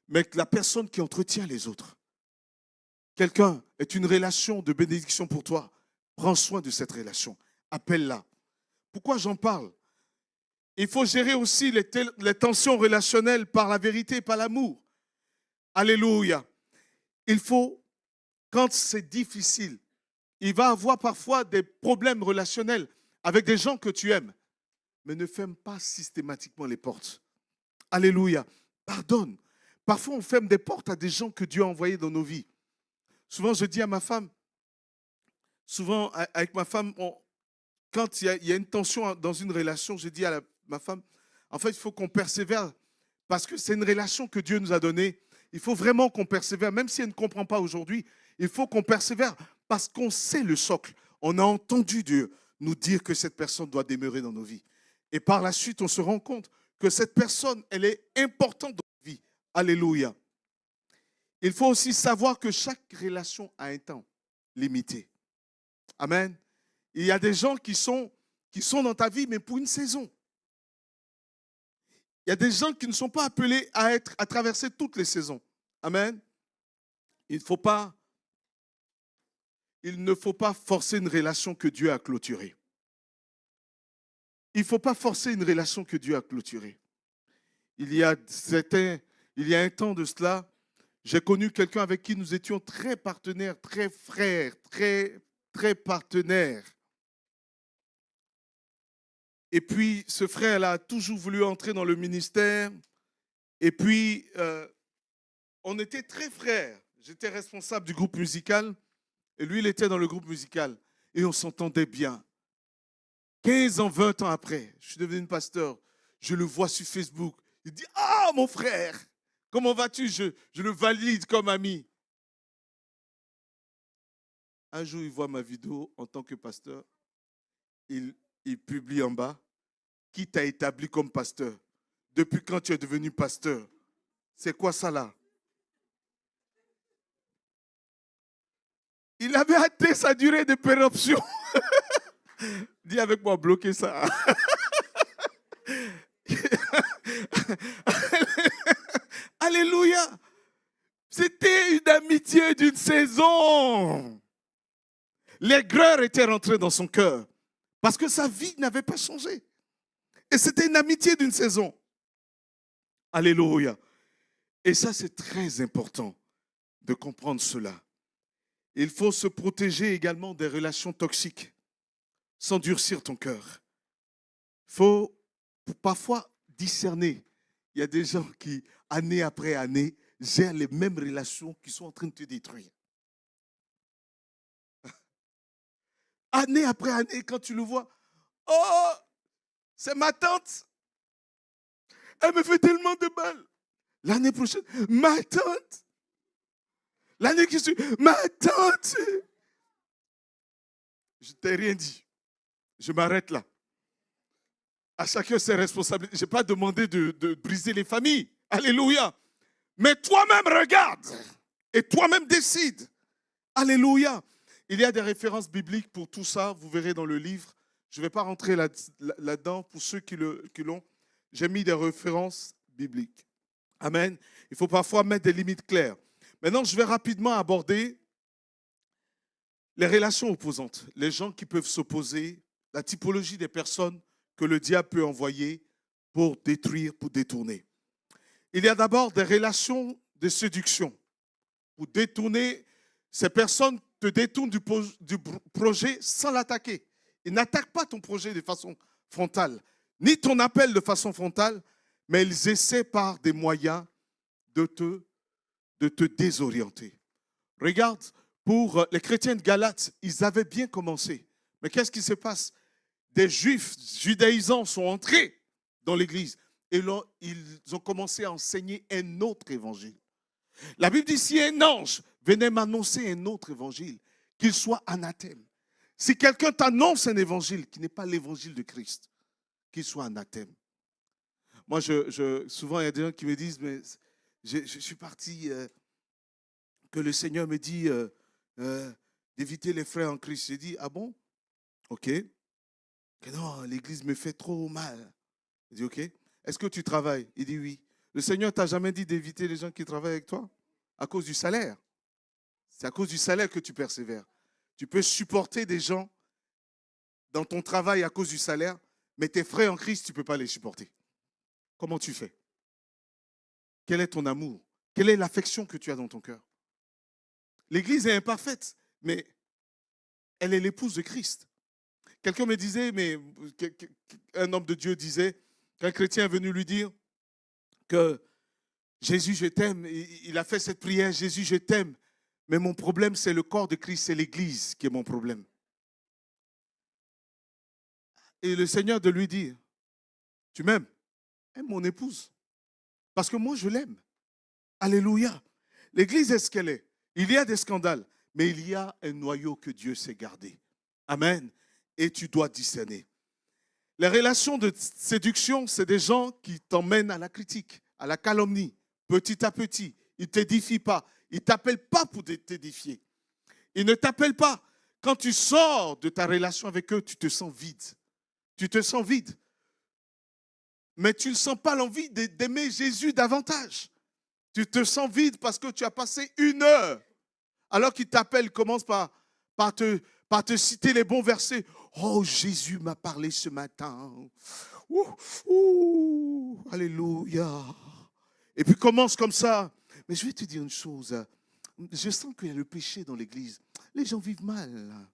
mais la personne qui entretient les autres. Quelqu'un est une relation de bénédiction pour toi. Prends soin de cette relation. Appelle-la. Pourquoi j'en parle? Il faut gérer aussi les tensions relationnelles par la vérité et par l'amour. Alléluia. Il faut, quand c'est difficile, il va avoir parfois des problèmes relationnels avec des gens que tu aimes, mais ne ferme pas systématiquement les portes. Alléluia. Pardonne. Parfois, on ferme des portes à des gens que Dieu a envoyés dans nos vies. Souvent, je dis à ma femme, souvent avec ma femme, quand il y a une tension dans une relation, je dis à ma femme, en fait, il faut qu'on persévère parce que c'est une relation que Dieu nous a donnée. Il faut vraiment qu'on persévère, même si elle ne comprend pas aujourd'hui. Il faut qu'on persévère parce qu'on sait le socle. On a entendu Dieu nous dire que cette personne doit demeurer dans nos vies. Et par la suite, on se rend compte que cette personne, elle est importante dans nos vies. Alléluia. Il faut aussi savoir que chaque relation a un temps limité. Amen. Il y a des gens qui sont dans ta vie, mais pour une saison. Il y a des gens qui ne sont pas appelés à traverser toutes les saisons. Amen. Il ne faut pas forcer une relation que Dieu a clôturée. Il ne faut pas forcer une relation que Dieu a clôturée. Il y a un temps de cela, j'ai connu quelqu'un avec qui nous étions très partenaires, très frères, très, très partenaires. Et puis, ce frère-là a toujours voulu entrer dans le ministère. Et puis, on était très frères. J'étais responsable du groupe musical et lui, il était dans le groupe musical. Et on s'entendait bien. 15 ans, 20 ans après, je suis devenu pasteur. Je le vois sur Facebook. Il dit, « Ah, mon frère, comment vas-tu » Je le valide comme ami. Un jour, il voit ma vidéo en tant que pasteur. Il publie en bas, « Qui t'a établi comme pasteur? Depuis quand tu es devenu pasteur? C'est quoi ça là ?» Il avait hâté sa durée de péremption. Dis avec moi, bloquez ça. Alléluia. C'était une amitié d'une saison. L'aigreur était rentrée dans son cœur parce que sa vie n'avait pas changé. Et c'était une amitié d'une saison. Alléluia. Et ça, c'est très important de comprendre cela. Il faut se protéger également des relations toxiques sans durcir ton cœur. Il faut parfois discerner. Il y a des gens qui, année après année, gèrent les mêmes relations qui sont en train de te détruire. année après année, quand tu le vois, oh, c'est ma tante. Elle me fait tellement de mal. L'année prochaine, ma tante. L'année qui suit, ma tante. Je t'ai rien dit. Je m'arrête là. À chacun ses responsabilités. Je n'ai pas demandé de briser les familles. Alléluia. Mais toi-même regarde. Et toi-même décide. Alléluia. Il y a des références bibliques pour tout ça. Vous verrez dans le livre. Je ne vais pas rentrer là-dedans. Pour ceux qui l'ont, j'ai mis des références bibliques. Amen. Il faut parfois mettre des limites claires. Maintenant, je vais rapidement aborder les relations opposantes. Les gens qui peuvent s'opposer, la typologie des personnes que le diable peut envoyer pour détruire, pour détourner. Il y a d'abord des relations de séduction. Pour détourner, ces personnes te détournent du projet sans l'attaquer. Ils n'attaquent pas ton projet de façon frontale, ni ton appel de façon frontale, mais ils essaient par des moyens de te désorienter. Regarde, pour les chrétiens de Galate, ils avaient bien commencé. Mais qu'est-ce qui se passe? Des juifs judaïsants sont entrés dans l'église et là, ils ont commencé à enseigner un autre évangile. La Bible dit, si un ange venait m'annoncer un autre évangile, qu'il soit anathème. Si quelqu'un t'annonce un évangile qui n'est pas l'évangile de Christ, qu'il soit anathème. Moi, souvent, il y a des gens qui me disent, mais je suis parti, que le Seigneur me dit d'éviter les frères en Christ. J'ai dit, ah bon? Ok. Que non, l'église me fait trop mal. Il dit, ok. Est-ce que tu travailles? Il dit, oui. Le Seigneur t'a jamais dit d'éviter les gens qui travaillent avec toi? À cause du salaire. C'est à cause du salaire que tu persévères. Tu peux supporter des gens dans ton travail à cause du salaire, mais tes frères en Christ, tu ne peux pas les supporter. Comment tu fais? Quel est ton amour? Quelle est l'affection que tu as dans ton cœur? L'église est imparfaite, mais elle est l'épouse de Christ. Quelqu'un me disait, mais un homme de Dieu disait, qu'un chrétien est venu lui dire que Jésus, je t'aime. Il a fait cette prière, Jésus, je t'aime. Mais mon problème, c'est le corps de Christ, c'est l'église qui est mon problème. Et le Seigneur de lui dire, tu m'aimes? Aime mon épouse. Parce que moi, je l'aime. Alléluia. L'église est ce qu'elle est. Il y a des scandales, mais il y a un noyau que Dieu sait garder. Amen. Et tu dois discerner. Les relations de séduction, c'est des gens qui t'emmènent à la critique, à la calomnie, petit à petit. Ils ne t'édifient pas. Ils ne t'appellent pas pour t'édifier. Ils ne t'appellent pas. Quand tu sors de ta relation avec eux, tu te sens vide. Tu te sens vide. Mais tu ne sens pas l'envie d'aimer Jésus davantage. Tu te sens vide parce que tu as passé 1 heure. Alors qu'ils t'appellent, commence par te citer les bons versets. Oh, Jésus m'a parlé ce matin. Alléluia. Et puis commence comme ça. Mais je vais te dire une chose. Je sens qu'il y a le péché dans l'église. Les gens vivent mal.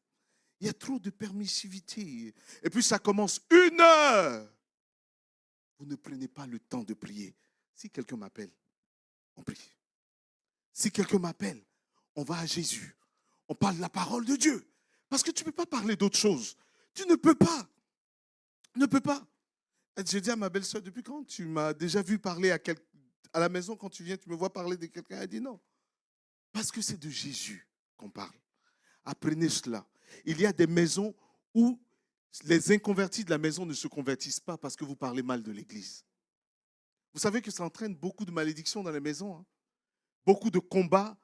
Il y a trop de permissivité. Et puis ça commence 1 heure. Vous ne prenez pas le temps de prier. Si quelqu'un m'appelle, on prie. Si quelqu'un m'appelle, on va à Jésus. On parle de la parole de Dieu. Parce que tu ne peux pas parler d'autre chose. Tu ne peux pas. Ne peux pas. J'ai dit à ma belle-sœur, depuis quand tu m'as déjà vu parler à la maison, quand tu viens, tu me vois parler de quelqu'un? Elle dit non. Parce que c'est de Jésus qu'on parle. Apprenez cela. Il y a des maisons où les inconvertis de la maison ne se convertissent pas parce que vous parlez mal de l'église. Vous savez que ça entraîne beaucoup de malédictions dans les maisons. Hein? Beaucoup de combats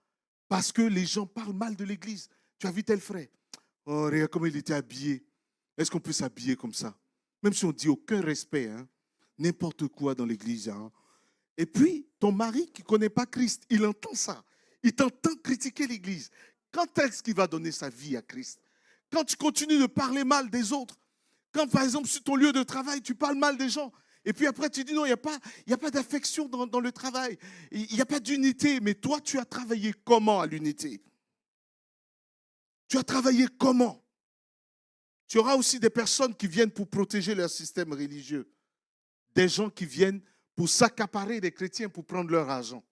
parce que les gens parlent mal de l'église. Tu as vu tel frère? Oh, regarde comment il était habillé. Est-ce qu'on peut s'habiller comme ça? Même si on ne dit aucun respect, hein? N'importe quoi dans l'église. Hein? Et puis, ton mari qui ne connaît pas Christ, il entend ça. Il t'entend critiquer l'église. Quand est-ce qu'il va donner sa vie à Christ? Quand tu continues de parler mal des autres, quand par exemple sur ton lieu de travail, tu parles mal des gens, et puis après tu dis non, il n'y a pas d'affection dans le travail, il n'y a pas d'unité, mais toi tu as travaillé comment à l'unité? Tu as travaillé comment? Tu auras aussi des personnes qui viennent pour protéger leur système religieux, des gens qui viennent pour s'accaparer des chrétiens pour prendre leur argent.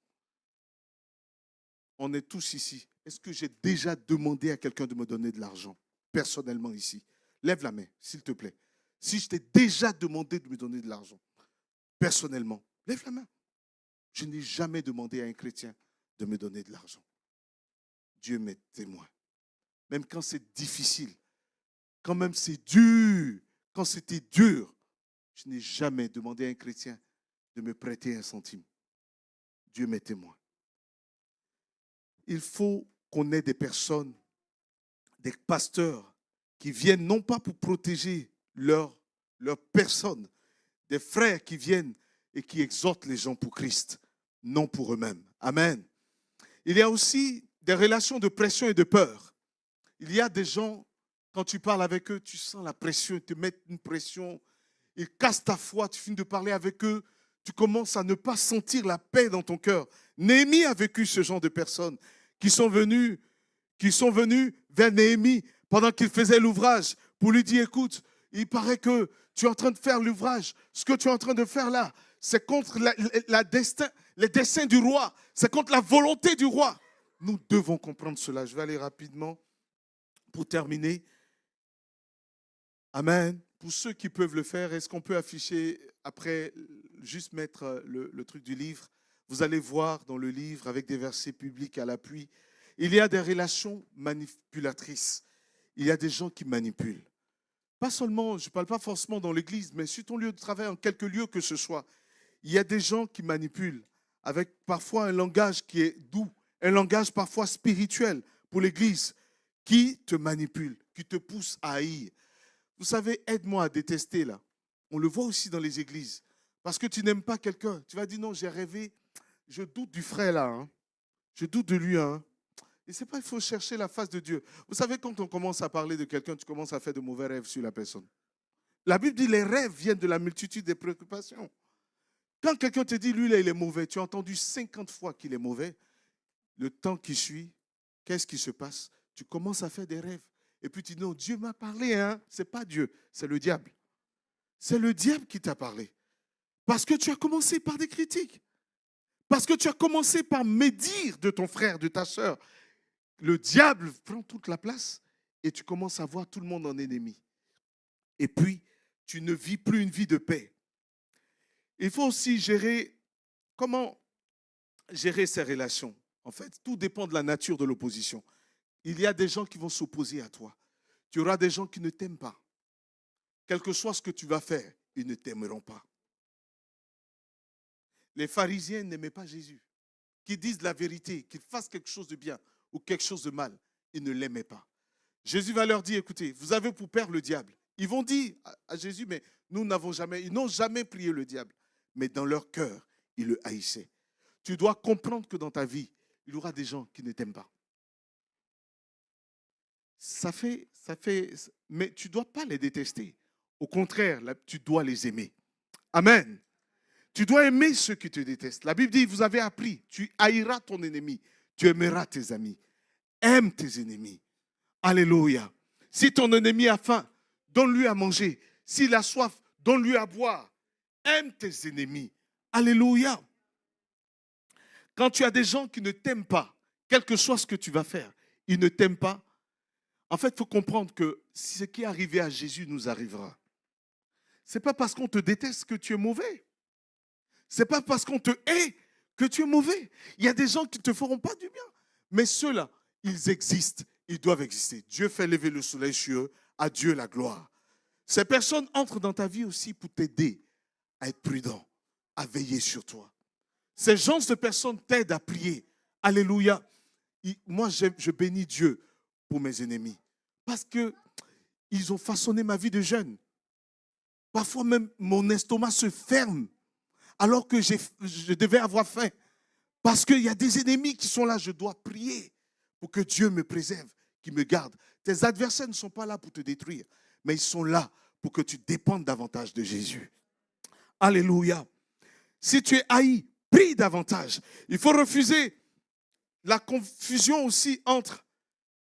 On est tous ici. Est-ce que j'ai déjà demandé à quelqu'un de me donner de l'argent? personnellement ici? Lève la main, s'il te plaît. Si je t'ai déjà demandé de me donner de l'argent, personnellement, lève la main. Je n'ai jamais demandé à un chrétien de me donner de l'argent. Dieu m'est témoin. Même quand c'est difficile, quand même c'est dur, quand c'était dur, je n'ai jamais demandé à un chrétien de me prêter un centime. Dieu m'est témoin. Il faut qu'on ait des personnes, des pasteurs qui viennent non pas pour protéger leur personne, des frères qui viennent et qui exhortent les gens pour Christ, non pour eux-mêmes. Amen. Il y a aussi des relations de pression et de peur. Il y a des gens, quand tu parles avec eux, tu sens la pression, ils te mettent une pression, ils cassent ta foi, tu finis de parler avec eux, tu commences à ne pas sentir la paix dans ton cœur. Néhémie a vécu ce genre de personnes qui sont venus vers Néhémie pendant qu'il faisait l'ouvrage pour lui dire, écoute, il paraît que tu es en train de faire l'ouvrage. Ce que tu es en train de faire là, c'est contre les desseins du roi. C'est contre la volonté du roi. Nous devons comprendre cela. Je vais aller rapidement pour terminer. Amen. Pour ceux qui peuvent le faire, est-ce qu'on peut afficher après, juste mettre le truc du livre? Vous allez voir dans le livre, avec des versets publics à l'appui, il y a des relations manipulatrices. Il y a des gens qui manipulent. Pas seulement, je ne parle pas forcément dans l'église, mais sur ton lieu de travail, en quelque lieu que ce soit. Il y a des gens qui manipulent avec parfois un langage qui est doux, un langage parfois spirituel pour l'église, qui te manipule, qui te pousse à haïr. Vous savez, aide-moi à détester là. On le voit aussi dans les églises. Parce que tu n'aimes pas quelqu'un. Tu vas dire non, j'ai rêvé. Je doute du frère là. Hein. Je doute de lui. Hein. Et c'est pas, il faut chercher la face de Dieu. Vous savez, quand on commence à parler de quelqu'un, tu commences à faire de mauvais rêves sur la personne. La Bible dit les rêves viennent de la multitude des préoccupations. Quand quelqu'un te dit, lui là, il est mauvais, tu as entendu 50 fois qu'il est mauvais, le temps qui suit, qu'est-ce qui se passe? Tu commences à faire des rêves. Et puis tu dis, non, Dieu m'a parlé, hein. Ce n'est pas Dieu, c'est le diable. C'est le diable qui t'a parlé. Parce que tu as commencé par des critiques. Parce que tu as commencé par médire de ton frère, de ta soeur. Le diable prend toute la place et tu commences à voir tout le monde en ennemi. Et puis, tu ne vis plus une vie de paix. Il faut aussi gérer, comment gérer ces relations. En fait, tout dépend de la nature de l'opposition. Il y a des gens qui vont s'opposer à toi. Tu auras des gens qui ne t'aiment pas. Quel que soit ce que tu vas faire, ils ne t'aimeront pas. Les pharisiens n'aimaient pas Jésus. Qu'ils disent la vérité, qu'ils fassent quelque chose de bien ou quelque chose de mal, ils ne l'aimaient pas. Jésus va leur dire, écoutez, vous avez pour père le diable. Ils vont dire à Jésus, mais ils n'ont jamais prié le diable. Mais dans leur cœur, ils le haïssaient. Tu dois comprendre que dans ta vie, il y aura des gens qui ne t'aiment pas. Mais tu ne dois pas les détester. Au contraire, tu dois les aimer. Amen. Tu dois aimer ceux qui te détestent. La Bible dit, vous avez appris, tu haïras ton ennemi, tu aimeras tes amis. Aime tes ennemis. Alléluia. Si ton ennemi a faim, donne-lui à manger. S'il a soif, donne-lui à boire. Aime tes ennemis. Alléluia. Quand tu as des gens qui ne t'aiment pas, quel que soit ce que tu vas faire, ils ne t'aiment pas. En fait, il faut comprendre que ce qui est arrivé à Jésus nous arrivera. Ce n'est pas parce qu'on te déteste que tu es mauvais. Ce n'est pas parce qu'on te hait que tu es mauvais. Il y a des gens qui ne te feront pas du bien. Mais ceux-là, ils existent. Ils doivent exister. Dieu fait lever le soleil sur eux. À Dieu la gloire. Ces personnes entrent dans ta vie aussi pour t'aider à être prudent, à veiller sur toi. Ces gens de personnes t'aident à prier. Alléluia. Moi, je bénis Dieu pour mes ennemis. Parce qu'ils ont façonné ma vie de jeune. Parfois même, mon estomac se ferme alors que je devais avoir faim. Parce qu'il y a des ennemis qui sont là. Je dois prier pour que Dieu me préserve, qu'il me garde. Tes adversaires ne sont pas là pour te détruire, mais ils sont là pour que tu dépendes davantage de Jésus. Alléluia. Si tu es haï, prie davantage. Il faut refuser la confusion aussi entre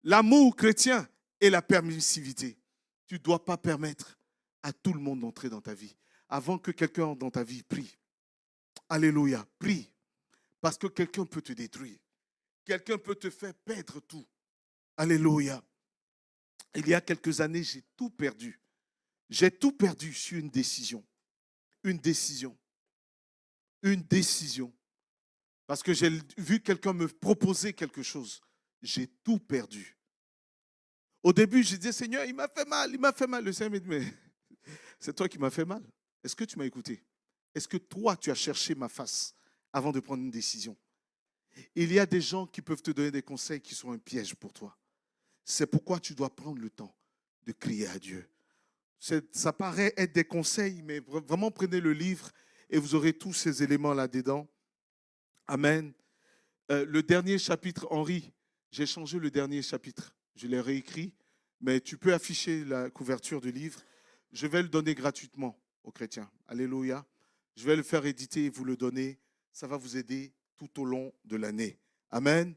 l'amour chrétien et la permissivité. Tu ne dois pas permettre à tout le monde d'entrer dans ta vie. Avant que quelqu'un entre dans ta vie, prie. Alléluia, prie. Parce que quelqu'un peut te détruire. Quelqu'un peut te faire perdre tout. Alléluia. Il y a quelques années, j'ai tout perdu. J'ai tout perdu sur une décision. Une décision. Une décision. Parce que j'ai vu quelqu'un me proposer quelque chose. J'ai tout perdu. Au début, je disais, Seigneur, il m'a fait mal, il m'a fait mal. Le Seigneur me dit, mais c'est toi qui m'as fait mal. Est-ce que tu m'as écouté? Est-ce que toi, tu as cherché ma face avant de prendre une décision? Il y a des gens qui peuvent te donner des conseils qui sont un piège pour toi. C'est pourquoi tu dois prendre le temps de crier à Dieu. Ça paraît être des conseils, mais vraiment prenez le livre et vous aurez tous ces éléments là-dedans. Amen. Le dernier chapitre, Henri, j'ai changé le dernier chapitre. Je l'ai réécrit, mais tu peux afficher la couverture du livre. Je vais le donner gratuitement aux chrétiens. Alléluia. Je vais le faire éditer et vous le donner. Ça va vous aider tout au long de l'année. Amen.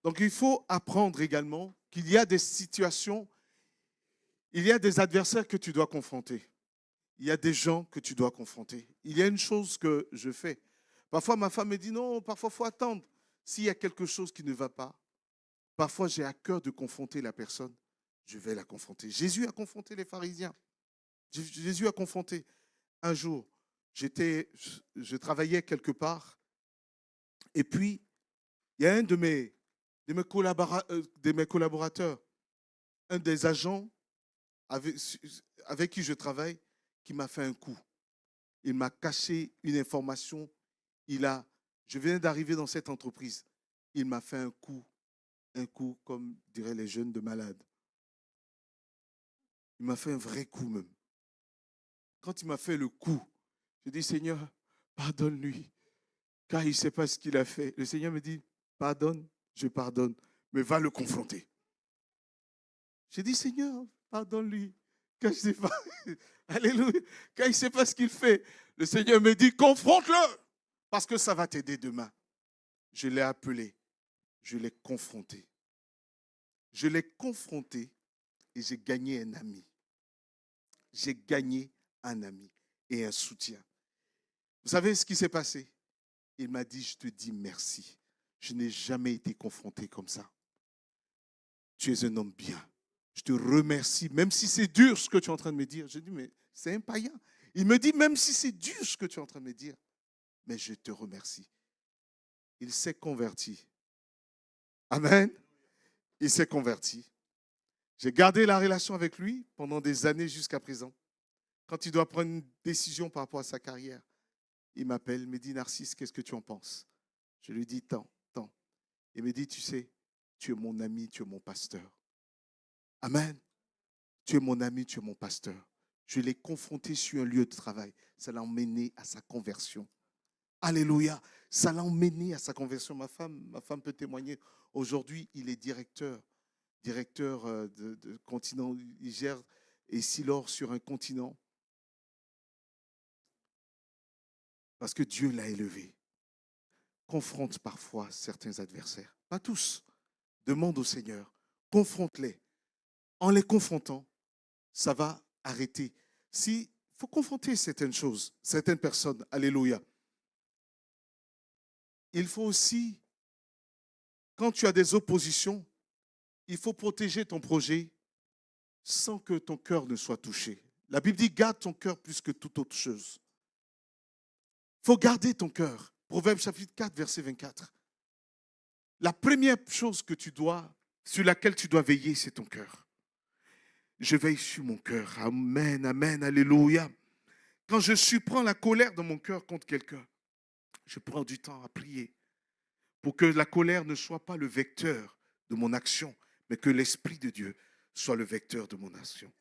Donc il faut apprendre également qu'il y a des situations, il y a des adversaires que tu dois confronter. Il y a des gens que tu dois confronter. Il y a une chose que je fais. Parfois, ma femme me dit non, parfois, il faut attendre. S'il y a quelque chose qui ne va pas, parfois, j'ai à cœur de confronter la personne. Je vais la confronter. Jésus a confronté les pharisiens. Jésus a confronté. Un jour, je travaillais quelque part et puis, il y a un de mes collaborateurs, un des agents avec qui je travaille, qui m'a fait un coup. Il m'a caché une information. Je viens d'arriver dans cette entreprise. Il m'a fait un coup, comme diraient les jeunes, de malade. Il m'a fait un vrai coup même. Quand il m'a fait le coup, je dis, Seigneur, pardonne-lui, car il ne sait pas ce qu'il a fait. Le Seigneur me dit, pardonne, je pardonne, mais va le confronter. J'ai dit, Seigneur, pardonne-lui, car je ne sais pas. Alléluia, car il ne sait pas ce qu'il fait. Le Seigneur me dit, confronte-le, parce que ça va t'aider demain. Je l'ai appelé, je l'ai confronté. Je l'ai confronté et j'ai gagné un ami. J'ai gagné un ami et un soutien. Vous savez ce qui s'est passé? Il m'a dit, je te dis merci. Je n'ai jamais été confronté comme ça. Tu es un homme bien. Je te remercie, même si c'est dur ce que tu es en train de me dire. Je dis, mais c'est un païen. Il me dit, même si c'est dur ce que tu es en train de me dire, mais je te remercie. Il s'est converti. Amen. Il s'est converti. J'ai gardé la relation avec lui pendant des années jusqu'à présent. Quand il doit prendre une décision par rapport à sa carrière, il m'appelle, me dit, Narcisse, qu'est-ce que tu en penses? Je lui dis, tant. Il me dit, tu sais, tu es mon ami, tu es mon pasteur. Amen. Tu es mon ami, tu es mon pasteur. Je l'ai confronté sur un lieu de travail. Ça l'a emmené à sa conversion. Alléluia. Ça l'a emmené à sa conversion. Ma femme peut témoigner. Aujourd'hui, il est directeur de continent. Il gère Essilor sur un continent. Parce que Dieu l'a élevé. Confronte parfois certains adversaires. Pas tous. Demande au Seigneur. Confronte-les. En les confrontant, ça va arrêter. Il faut confronter certaines choses, certaines personnes. Alléluia. Il faut aussi, quand tu as des oppositions, il faut protéger ton projet sans que ton cœur ne soit touché. La Bible dit, garde ton cœur plus que toute autre chose. Il faut garder ton cœur. Proverbe chapitre 4, verset 24. La première chose sur laquelle tu dois veiller, c'est ton cœur. Je veille sur mon cœur. Amen, amen, alléluia. Quand je surprends la colère dans mon cœur contre quelqu'un, je prends du temps à prier pour que la colère ne soit pas le vecteur de mon action, mais que l'Esprit de Dieu soit le vecteur de mon action.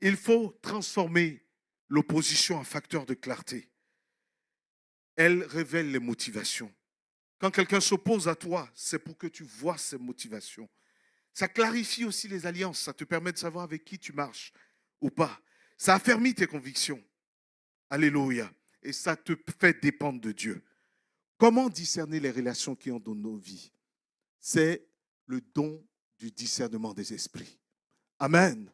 Il faut transformer l'opposition en facteur de clarté. Elle révèle les motivations. Quand quelqu'un s'oppose à toi, c'est pour que tu vois ses motivations. Ça clarifie aussi les alliances. Ça te permet de savoir avec qui tu marches ou pas. Ça affermit tes convictions. Alléluia. Et ça te fait dépendre de Dieu. Comment discerner les relations qui ont dans nos vies? C'est le don du discernement des esprits. Amen.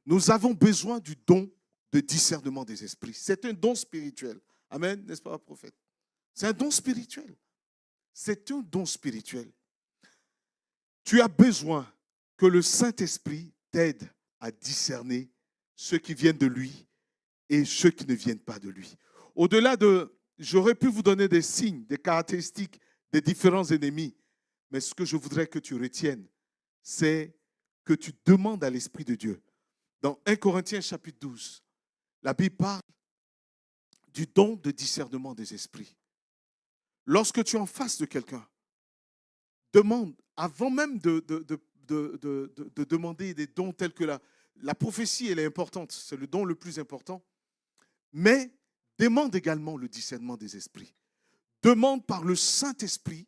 Nous avons besoin du don de discernement des esprits. C'est un don spirituel. Amen, n'est-ce pas, prophète? C'est un don spirituel. C'est un don spirituel. Tu as besoin que le Saint-Esprit t'aide à discerner ceux qui viennent de lui et ceux qui ne viennent pas de lui. Au-delà de, j'aurais pu vous donner des signes, des caractéristiques des différents ennemis, mais ce que je voudrais que tu retiennes, c'est que tu demandes à l'Esprit de Dieu. Dans 1 Corinthiens chapitre 12, la Bible parle du don de discernement des esprits. Lorsque tu es en face de quelqu'un, demande, avant même de demander des dons tels que la prophétie, elle est importante, c'est le don le plus important, mais demande également le discernement des esprits. Demande par le Saint-Esprit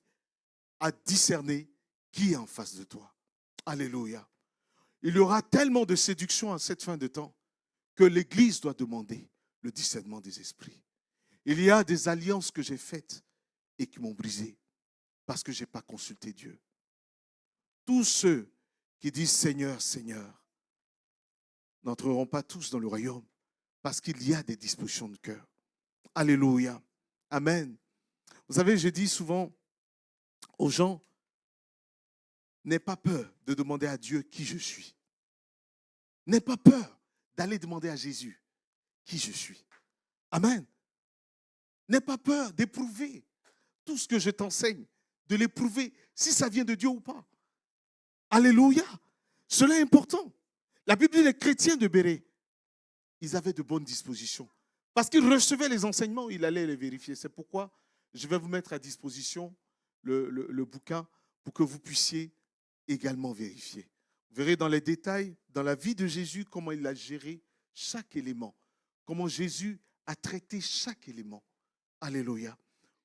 à discerner qui est en face de toi. Alléluia. Il y aura tellement de séduction à cette fin de temps que l'Église doit demander le discernement des esprits. Il y a des alliances que j'ai faites et qui m'ont brisé parce que je n'ai pas consulté Dieu. Tous ceux qui disent Seigneur, Seigneur, n'entreront pas tous dans le royaume parce qu'il y a des dispositions de cœur. Alléluia. Amen. Vous savez, je dis souvent aux gens, n'aie pas peur de demander à Dieu qui je suis. N'aie pas peur d'aller demander à Jésus qui je suis. Amen. N'aie pas peur d'éprouver tout ce que je t'enseigne, de l'éprouver, si ça vient de Dieu ou pas. Alléluia. Cela est important. La Bible dit les chrétiens de Bérée, ils avaient de bonnes dispositions. Parce qu'ils recevaient les enseignements, ils allaient les vérifier. C'est pourquoi je vais vous mettre à disposition le bouquin pour que vous puissiez également vérifier. Vous verrez dans les détails, dans la vie de Jésus, comment il a géré chaque élément. Comment Jésus a traité chaque élément. Alléluia.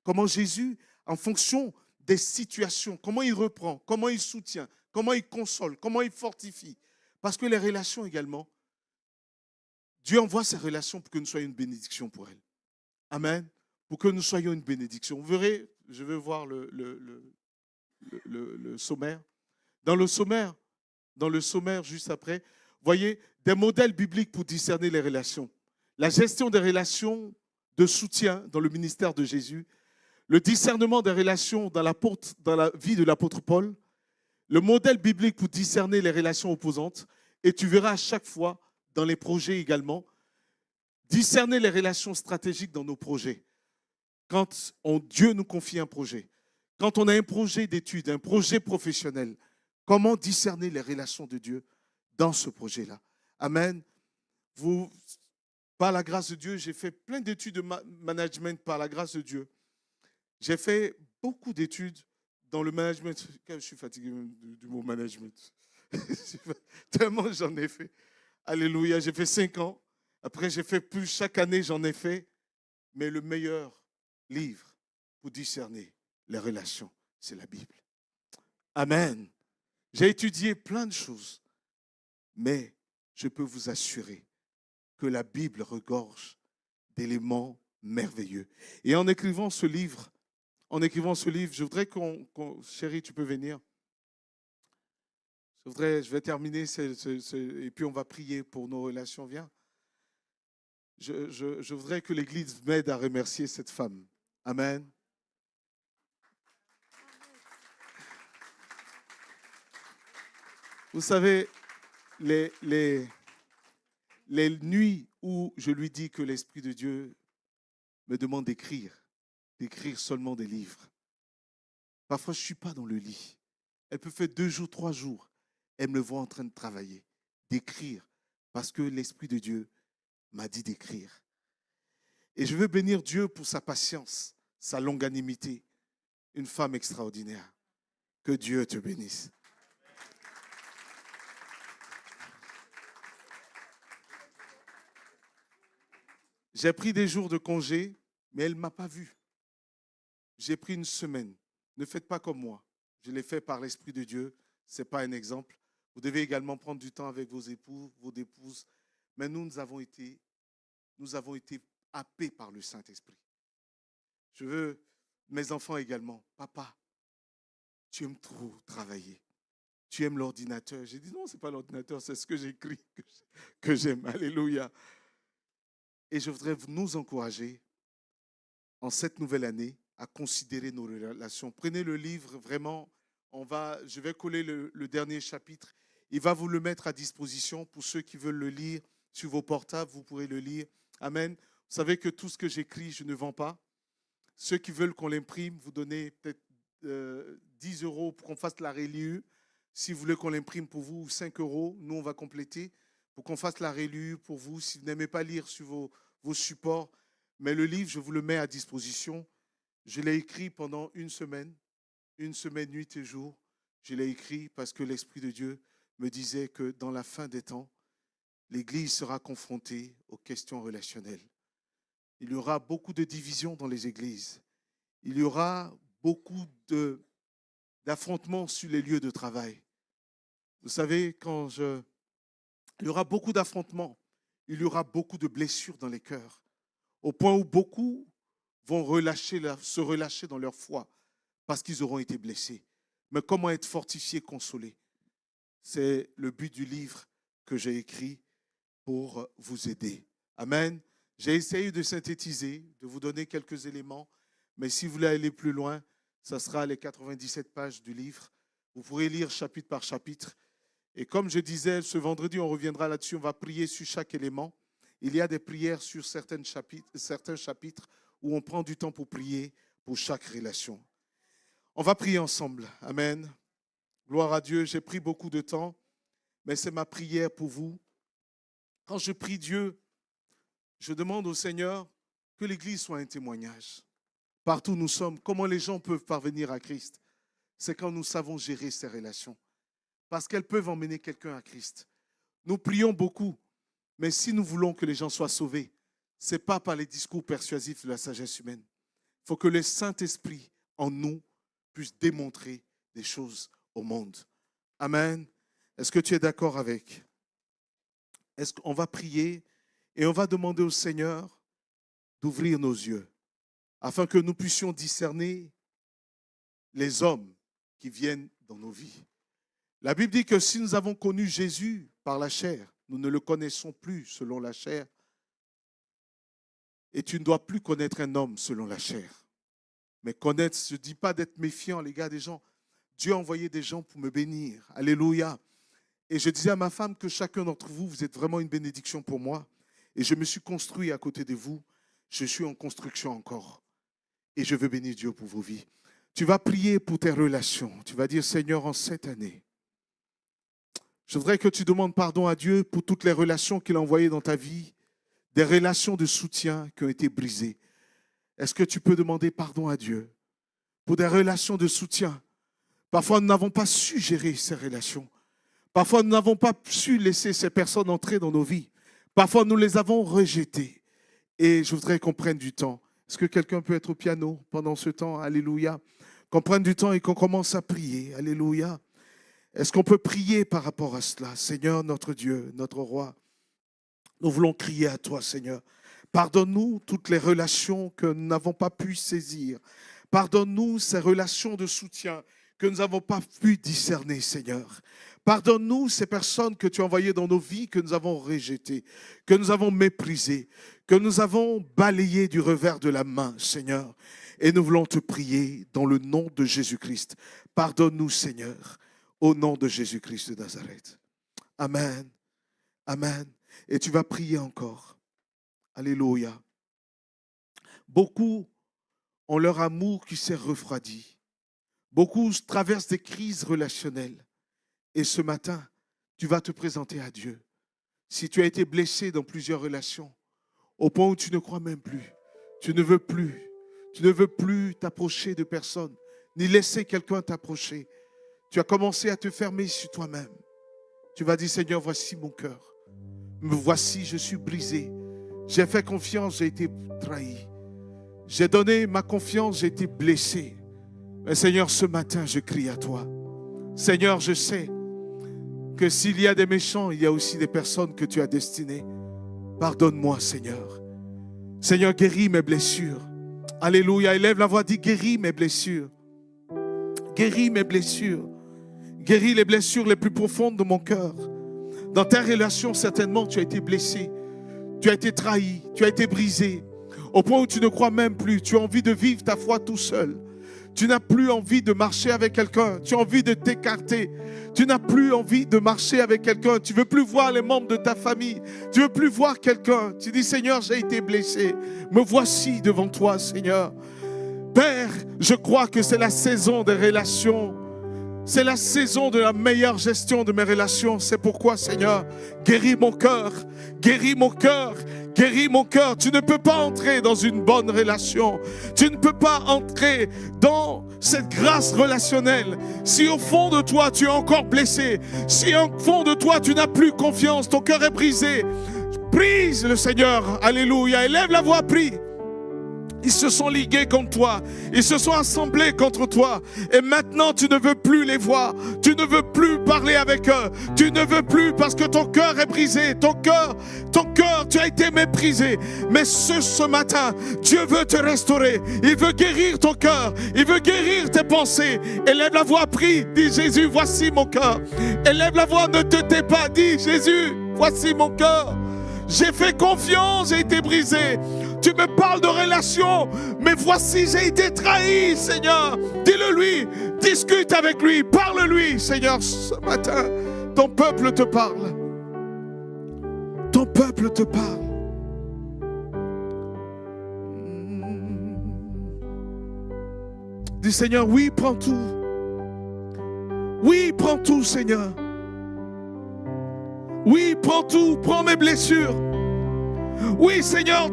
Comment Jésus, en fonction des situations, comment il reprend, comment il soutient, comment il console, comment il fortifie. Parce que les relations également, Dieu envoie ces relations pour que nous soyons une bénédiction pour elles. Amen. Pour que nous soyons une bénédiction. Vous verrez, je vais voir le sommaire. Dans le sommaire juste après, voyez, des modèles bibliques pour discerner les relations. La gestion des relations de soutien dans le ministère de Jésus, le discernement des relations dans la vie de l'apôtre Paul, le modèle biblique pour discerner les relations opposantes, et tu verras à chaque fois, dans les projets également, discerner les relations stratégiques dans nos projets. Quand Dieu nous confie un projet, quand on a un projet d'études, un projet professionnel, comment discerner les relations de Dieu dans ce projet-là? Amen. Par la grâce de Dieu, j'ai fait plein d'études de management par la grâce de Dieu. J'ai fait beaucoup d'études dans le management. Je suis fatigué du mot management. Tellement j'en ai fait. Alléluia, j'ai fait 5 ans. Après, j'ai fait plus. Chaque année, j'en ai fait. Mais le meilleur livre pour discerner les relations, c'est la Bible. Amen. J'ai étudié plein de choses. Mais je peux vous assurer que la Bible regorge d'éléments merveilleux. Et en écrivant ce livre, je voudrais chérie, tu peux venir. Je vais terminer et puis on va prier pour nos relations. Viens. Je voudrais que l'Église m'aide à remercier cette femme. Amen. Vous savez, les nuits où je lui dis que l'Esprit de Dieu me demande d'écrire seulement des livres. Parfois, je ne suis pas dans le lit. Elle peut faire 2 jours, 3 jours. Elle me voit en train de travailler, d'écrire, parce que l'Esprit de Dieu m'a dit d'écrire. Et je veux bénir Dieu pour sa patience, sa longanimité. Une femme extraordinaire. Que Dieu te bénisse. J'ai pris des jours de congé, mais elle ne m'a pas vu. J'ai pris une semaine. Ne faites pas comme moi. Je l'ai fait par l'Esprit de Dieu. Ce n'est pas un exemple. Vous devez également prendre du temps avec vos époux, vos épouses. Mais nous avons été happés par le Saint-Esprit. Je veux mes enfants également. Papa, tu aimes trop travailler. Tu aimes l'ordinateur. J'ai dit non, ce n'est pas l'ordinateur, c'est ce que j'écris que j'aime. Alléluia. Et je voudrais nous encourager en cette nouvelle année à considérer nos relations. Prenez le livre, vraiment, je vais coller le dernier chapitre Il va vous le mettre à disposition. Pour ceux qui veulent le lire sur vos portables, vous pourrez le lire. Amen. Vous savez que tout ce que j'écris, je ne vends pas. Ceux qui veulent qu'on l'imprime, vous donnez peut-être 10 € pour qu'on fasse la reliure. Si vous voulez qu'on l'imprime pour vous, 5 €, nous on va compléter pour qu'on fasse la reliure pour vous. Si vous n'aimez pas lire sur vos supports, mais le livre, je vous le mets à disposition. Je l'ai écrit pendant une semaine, nuit et jour. Je l'ai écrit parce que l'Esprit de Dieu me disait que dans la fin des temps, l'Église sera confrontée aux questions relationnelles. Il y aura beaucoup de divisions dans les églises. Il y aura beaucoup d'affrontements sur les lieux de travail. Vous savez, il y aura beaucoup d'affrontements, il y aura beaucoup de blessures dans les cœurs, au point où beaucoup vont se relâcher dans leur foi parce qu'ils auront été blessés. Mais comment être fortifié, consolé? C'est le but du livre que j'ai écrit pour vous aider. Amen. J'ai essayé de synthétiser, de vous donner quelques éléments, mais si vous voulez aller plus loin, ça sera les 97 pages du livre. Vous pourrez lire chapitre par chapitre. Et comme je disais, ce vendredi, on reviendra là-dessus, on va prier sur chaque élément. Il y a des prières sur certains chapitres où on prend du temps pour prier pour chaque relation. On va prier ensemble. Amen. Gloire à Dieu. J'ai pris beaucoup de temps, mais c'est ma prière pour vous. Quand je prie Dieu, je demande au Seigneur que l'Église soit un témoignage. Partout où nous sommes, comment les gens peuvent parvenir à Christ? C'est quand nous savons gérer ces relations. Parce qu'elles peuvent emmener quelqu'un à Christ. Nous prions beaucoup, mais si nous voulons que les gens soient sauvés, ce n'est pas par les discours persuasifs de la sagesse humaine. Il faut que le Saint-Esprit en nous puisse démontrer des choses au monde. Amen. Est-ce que tu es d'accord avec? Est-ce qu'on va prier et on va demander au Seigneur d'ouvrir nos yeux afin que nous puissions discerner les hommes qui viennent dans nos vies. La Bible dit que si nous avons connu Jésus par la chair, nous ne le connaissons plus selon la chair. Et tu ne dois plus connaître un homme selon la chair. Mais connaître, je ne dis pas d'être méfiant à l'égard des gens. Dieu a envoyé des gens pour me bénir. Alléluia. Et je disais à ma femme que chacun d'entre vous, vous êtes vraiment une bénédiction pour moi. Et je me suis construit à côté de vous. Je suis en construction encore. Et je veux bénir Dieu pour vos vies. Tu vas prier pour tes relations. Tu vas dire, Seigneur, en cette année, je voudrais que tu demandes pardon à Dieu pour toutes les relations qu'il a envoyées dans ta vie, des relations de soutien qui ont été brisées. Est-ce que tu peux demander pardon à Dieu pour des relations de soutien? Parfois, nous n'avons pas su gérer ces relations. Parfois, nous n'avons pas su laisser ces personnes entrer dans nos vies. Parfois, nous les avons rejetées. Et je voudrais qu'on prenne du temps. Est-ce que quelqu'un peut être au piano pendant ce temps? Alléluia. Qu'on prenne du temps et qu'on commence à prier. Alléluia. Est-ce qu'on peut prier par rapport à cela? Seigneur, notre Dieu, notre Roi, nous voulons crier à toi, Seigneur. Pardonne-nous toutes les relations que nous n'avons pas pu saisir. Pardonne-nous ces relations de soutien que nous n'avons pas pu discerner, Seigneur. Pardonne-nous ces personnes que tu as envoyées dans nos vies, que nous avons rejetées, que nous avons méprisées, que nous avons balayées du revers de la main, Seigneur. Et nous voulons te prier dans le nom de Jésus-Christ. Pardonne-nous, Seigneur, au nom de Jésus-Christ de Nazareth. Amen. Amen. Et tu vas prier encore. Alléluia. Beaucoup ont leur amour qui s'est refroidi. Beaucoup traversent des crises relationnelles. Et ce matin, tu vas te présenter à Dieu. Si tu as été blessé dans plusieurs relations, au point où tu ne crois même plus, tu ne veux plus t'approcher de personne, ni laisser quelqu'un t'approcher. Tu as commencé à te fermer sur toi-même. Tu vas dire, Seigneur, voici mon cœur. Me voici, je suis brisé. J'ai fait confiance, j'ai été trahi. J'ai donné ma confiance, j'ai été blessé. Mais Seigneur, ce matin, je crie à toi. Seigneur, je sais que s'il y a des méchants, il y a aussi des personnes que tu as destinées. Pardonne-moi, Seigneur. Seigneur, guéris mes blessures. Alléluia. Élève la voix, dis, guéris mes blessures. Guéris mes blessures. Guéris les blessures les plus profondes de mon cœur. Dans ta relation, certainement, tu as été blessé. Tu as été trahi. Tu as été brisé. Au point où tu ne crois même plus. Tu as envie de vivre ta foi tout seul. Tu n'as plus envie de marcher avec quelqu'un. Tu as envie de t'écarter. Tu n'as plus envie de marcher avec quelqu'un. Tu ne veux plus voir les membres de ta famille. Tu ne veux plus voir quelqu'un. Tu dis, Seigneur, j'ai été blessé. Me voici devant toi, Seigneur. Père, je crois que c'est la saison des relations. C'est la saison de la meilleure gestion de mes relations. C'est pourquoi, Seigneur, guéris mon cœur. Guéris mon cœur. Guéris mon cœur. Tu ne peux pas entrer dans une bonne relation. Tu ne peux pas entrer dans cette grâce relationnelle si au fond de toi tu es encore blessé, si au fond de toi tu n'as plus confiance, ton cœur est brisé. Prie le Seigneur. Alléluia. Élève la voix, prie. Ils se sont ligués contre toi. Ils se sont assemblés contre toi. Et maintenant, tu ne veux plus les voir. Tu ne veux plus parler avec eux. Tu ne veux plus parce que ton cœur est brisé. Ton cœur, tu as été méprisé. Mais ce matin, Dieu veut te restaurer. Il veut guérir ton cœur. Il veut guérir tes pensées. Élève la voix, prie. Dis, Jésus, voici mon cœur. Élève la voix, ne te tais pas. Dis, Jésus, voici mon cœur. J'ai fait confiance, j'ai été brisé. Tu me parles de relation, mais voici, j'ai été trahi, Seigneur. Dis-le lui, discute avec lui, parle-lui, Seigneur. Ce matin, ton peuple te parle. Ton peuple te parle. Dis, Seigneur, oui, prends tout. Oui, prends tout, Seigneur. Oui, prends tout, prends mes blessures. Oui, Seigneur,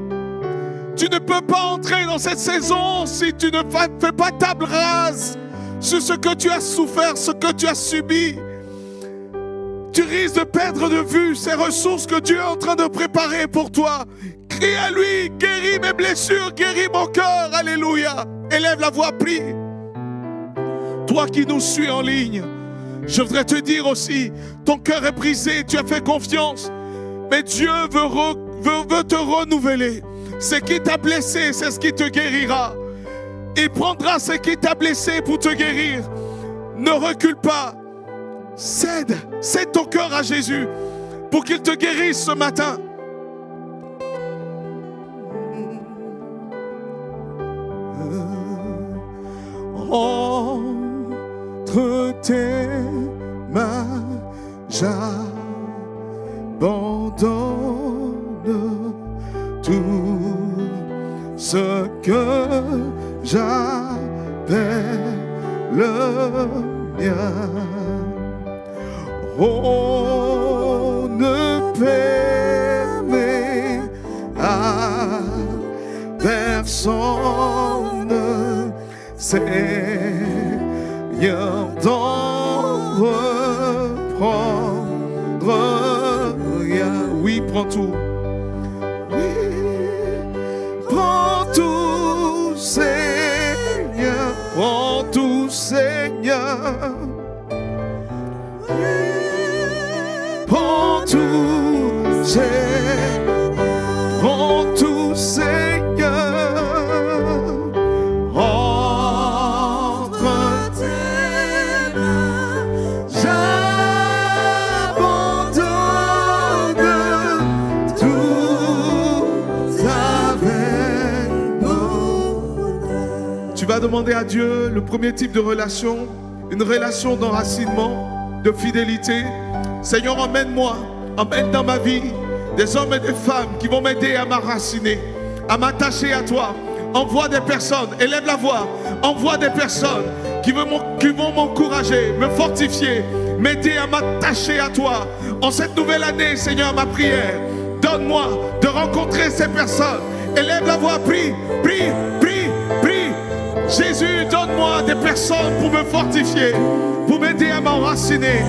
tu ne peux pas entrer dans cette saison si tu ne fais pas table rase sur ce que tu as souffert, ce que tu as subi. Tu risques de perdre de vue ces ressources que Dieu est en train de préparer pour toi. Crie à lui, guéris mes blessures, guéris mon cœur, alléluia. Élève la voix, prie. Toi qui nous suis en ligne, je voudrais te dire aussi, ton cœur est brisé, tu as fait confiance, mais Dieu veut te renouveler. Ce qui t'a blessé, c'est ce qui te guérira. Il prendra ce qui t'a blessé pour te guérir. Ne recule pas. Cède ton cœur à Jésus pour qu'il te guérisse ce matin. Entre tes mains, j'abandonne tout ce que j'appelle le mien. Oh, ne permets à personne, Seigneur, d'en reprendre rien. Oui, prends tout. Oui, prends tout, Seigneur. Prends tout, Seigneur. Prends tout, Seigneur. Prends tout, Seigneur. Entre tes mains, j'abandonne tout avec bonheur. Tu vas demander à Dieu le premier type de relation, une relation d'enracinement, de fidélité. Seigneur, emmène-moi, emmène dans ma vie des hommes et des femmes qui vont m'aider à m'enraciner, à m'attacher à toi. Envoie des personnes, élève la voix, envoie des personnes qui vont m'encourager, me fortifier, m'aider à m'attacher à toi. En cette nouvelle année, Seigneur, ma prière, donne-moi de rencontrer ces personnes. Élève la voix, prie, prie, prie, prie. Jésus, donne-moi des personnes pour me fortifier, pour m'aider à m'enraciner.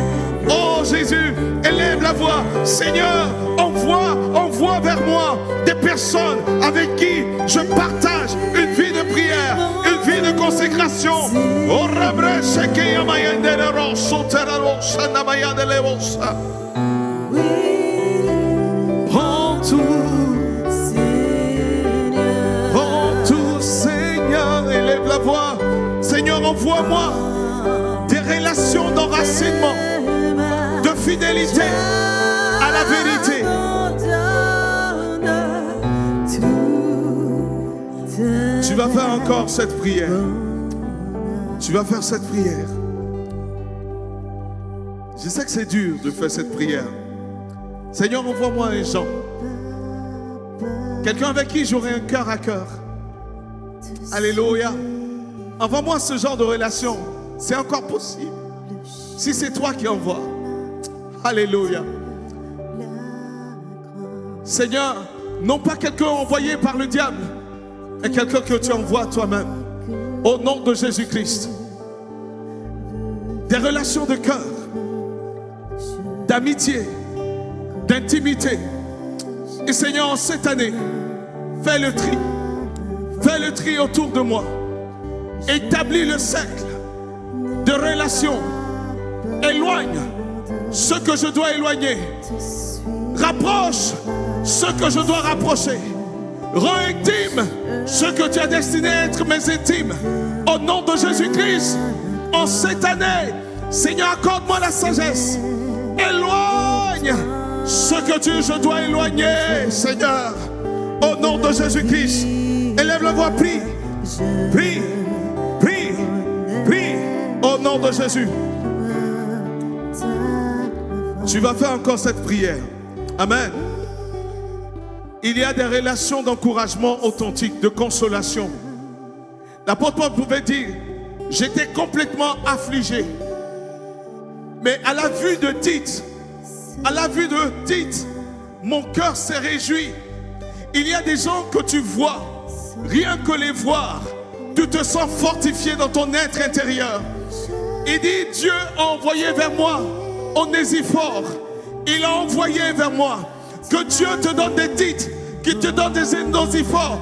Oh Jésus, élève la voix. Seigneur, envoie vers moi des personnes avec qui je partage une vie de prière, une vie de consécration. Prends tout, Seigneur, élève la voix. Seigneur, envoie-moi des relations d'enracinement, de fidélité à la vérité. Tu vas faire encore cette prière. Tu vas faire cette prière. Je sais que c'est dur de faire cette prière. Seigneur, envoie-moi un Jean. Quelqu'un avec qui j'aurai un cœur à cœur. Alléluia. Envoie-moi ce genre de relation. C'est encore possible. Si c'est toi qui envoies. Alléluia. Seigneur, non pas quelqu'un envoyé par le diable, mais quelqu'un que tu envoies toi-même. Au nom de Jésus-Christ. Des relations de cœur, d'amitié, d'intimité. Et Seigneur, en cette année, fais le tri. Fais le tri autour de moi. Établis le cercle de relations. Éloigne ce que je dois éloigner. Rapproche ce que je dois rapprocher. Rends intime ce que tu as destiné à être mes intimes. Au nom de Jésus-Christ, en cette année, Seigneur, accorde-moi la sagesse. Éloigne ce que je dois éloigner, Seigneur. Au nom de Jésus-Christ, élève la voix, prie. Prie, prie, prie. Au nom de Jésus. Tu vas faire encore cette prière. Amen. Il y a des relations d'encouragement authentique, de consolation. L'apôtre Paul pouvait dire, j'étais complètement affligé. Mais à la vue de Tite, mon cœur s'est réjoui. Il y a des gens que tu vois, rien que les voir, tu te sens fortifié dans ton être intérieur. Il dit, Dieu a envoyé vers moi Onésifore. Il a envoyé vers moi. Que Dieu te donne des titres, qu'il te donne des Onésifores.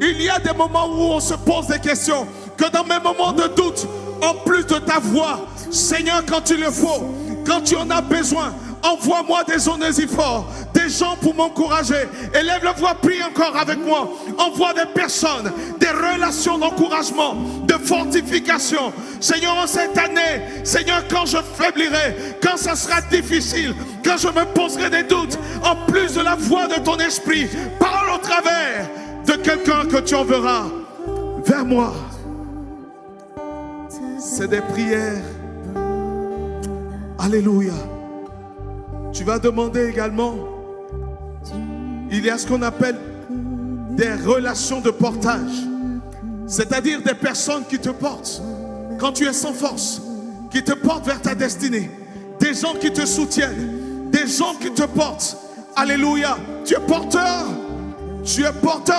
Il y a des moments où on se pose des questions. Que dans mes moments de doute, en plus de ta voix, Seigneur, quand il le faut, quand tu en as besoin, envoie-moi des Onésifores, des gens pour m'encourager. Élève la voix, prie encore avec moi. Envoie des personnes, des relations d'encouragement, de fortification. Seigneur, en cette année, Seigneur, quand je faiblirai, quand ça sera difficile, quand je me poserai des doutes, en plus de la voix de ton esprit, parle au travers de quelqu'un que tu enverras vers moi. C'est des prières. Alléluia. Tu vas demander également, il y a ce qu'on appelle des relations de portage. C'est-à-dire des personnes qui te portent quand tu es sans force, qui te portent vers ta destinée. Des gens qui te soutiennent, des gens qui te portent. Alléluia. Tu es porteur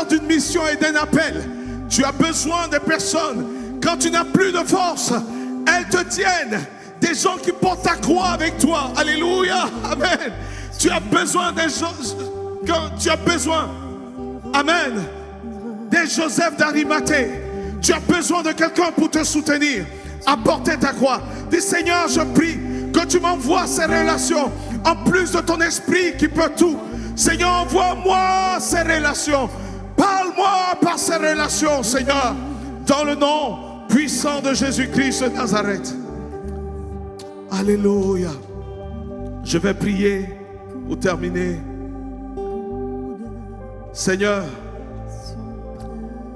d'une mission et d'un appel. Tu as besoin de personnes. Quand tu n'as plus de force, elles te tiennent. Des gens qui portent ta croix avec toi. Alléluia. Amen. Tu as besoin des gens. Tu as besoin. Amen. Des Joseph d'Arimathée. Tu as besoin de quelqu'un pour te soutenir. À porter ta croix. Dis, Seigneur, je prie que tu m'envoies ces relations. En plus de ton esprit qui peut tout. Seigneur, envoie-moi ces relations. Parle-moi par ces relations, Seigneur. Dans le nom puissant de Jésus-Christ de Nazareth. Alléluia. Je vais prier pour terminer. Seigneur,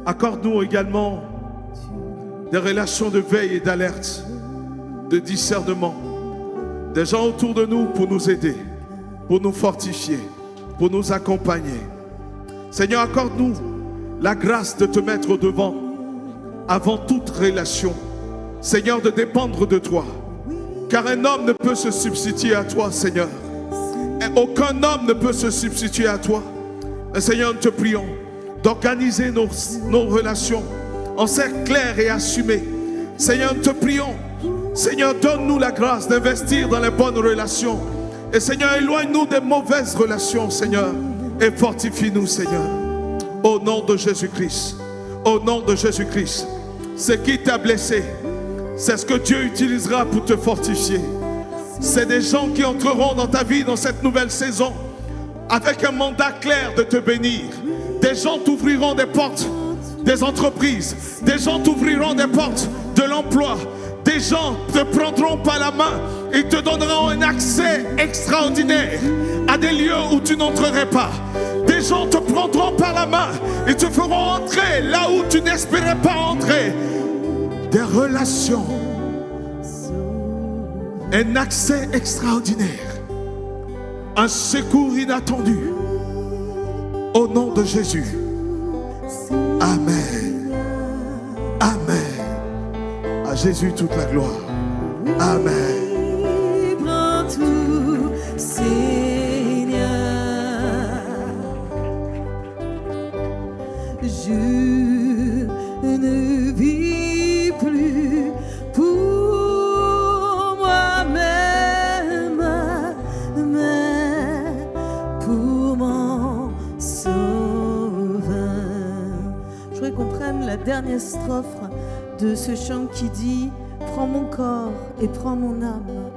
accorde-nous également des relations de veille et d'alerte, de discernement. Des gens autour de nous pour nous aider, pour nous fortifier, pour nous accompagner. Seigneur, accorde-nous la grâce de te mettre au devant avant toute relation. Seigneur, de dépendre de toi. Car un homme ne peut se substituer à toi, Seigneur. Et aucun homme ne peut se substituer à toi. Mais Seigneur, nous te prions d'organiser nos relations en cercle clair et assumé. Seigneur, nous te prions. Seigneur, donne-nous la grâce d'investir dans les bonnes relations. Et Seigneur, éloigne-nous des mauvaises relations, Seigneur. Et fortifie-nous, Seigneur. Au nom de Jésus-Christ. Au nom de Jésus-Christ. Ce qui t'a blessé, c'est ce que Dieu utilisera pour te fortifier. C'est des gens qui entreront dans ta vie dans cette nouvelle saison avec un mandat clair de te bénir. Des gens t'ouvriront des portes des entreprises. Des gens t'ouvriront des portes de l'emploi. Des gens te prendront par la main et te donneront un accès extraordinaire à des lieux où tu n'entrerais pas. Des gens te prendront par la main et te feront entrer là où tu n'espérais pas entrer. des relations, un accès extraordinaire, un secours inattendu. Au nom de Jésus. Amen. Amen. À Jésus toute la gloire. Amen. Prends tout, Seigneur. Je ne vis plus pour moi-même, mais pour mon Sauveur. Je voudrais qu'on prenne la dernière strophe de ce chant qui dit: prends mon corps et prends mon âme,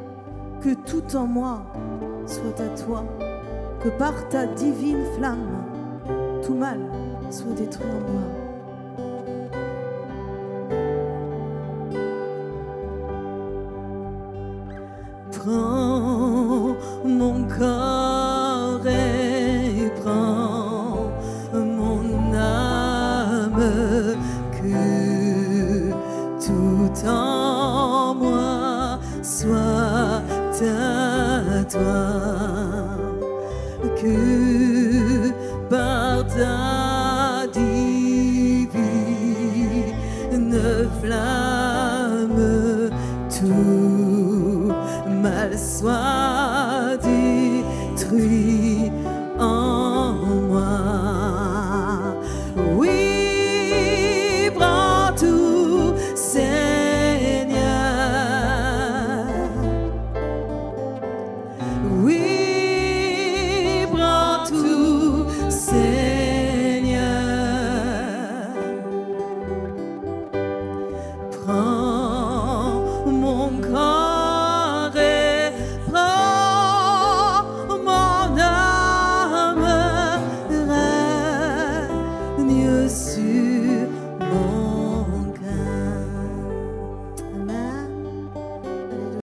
que tout en moi soit à toi, que par ta divine flamme, tout mal soit détruit en moi. Prends mon corps et prends mon âme, que tout en moi soit à toi, que par ta divine flamme tout mal soit détruit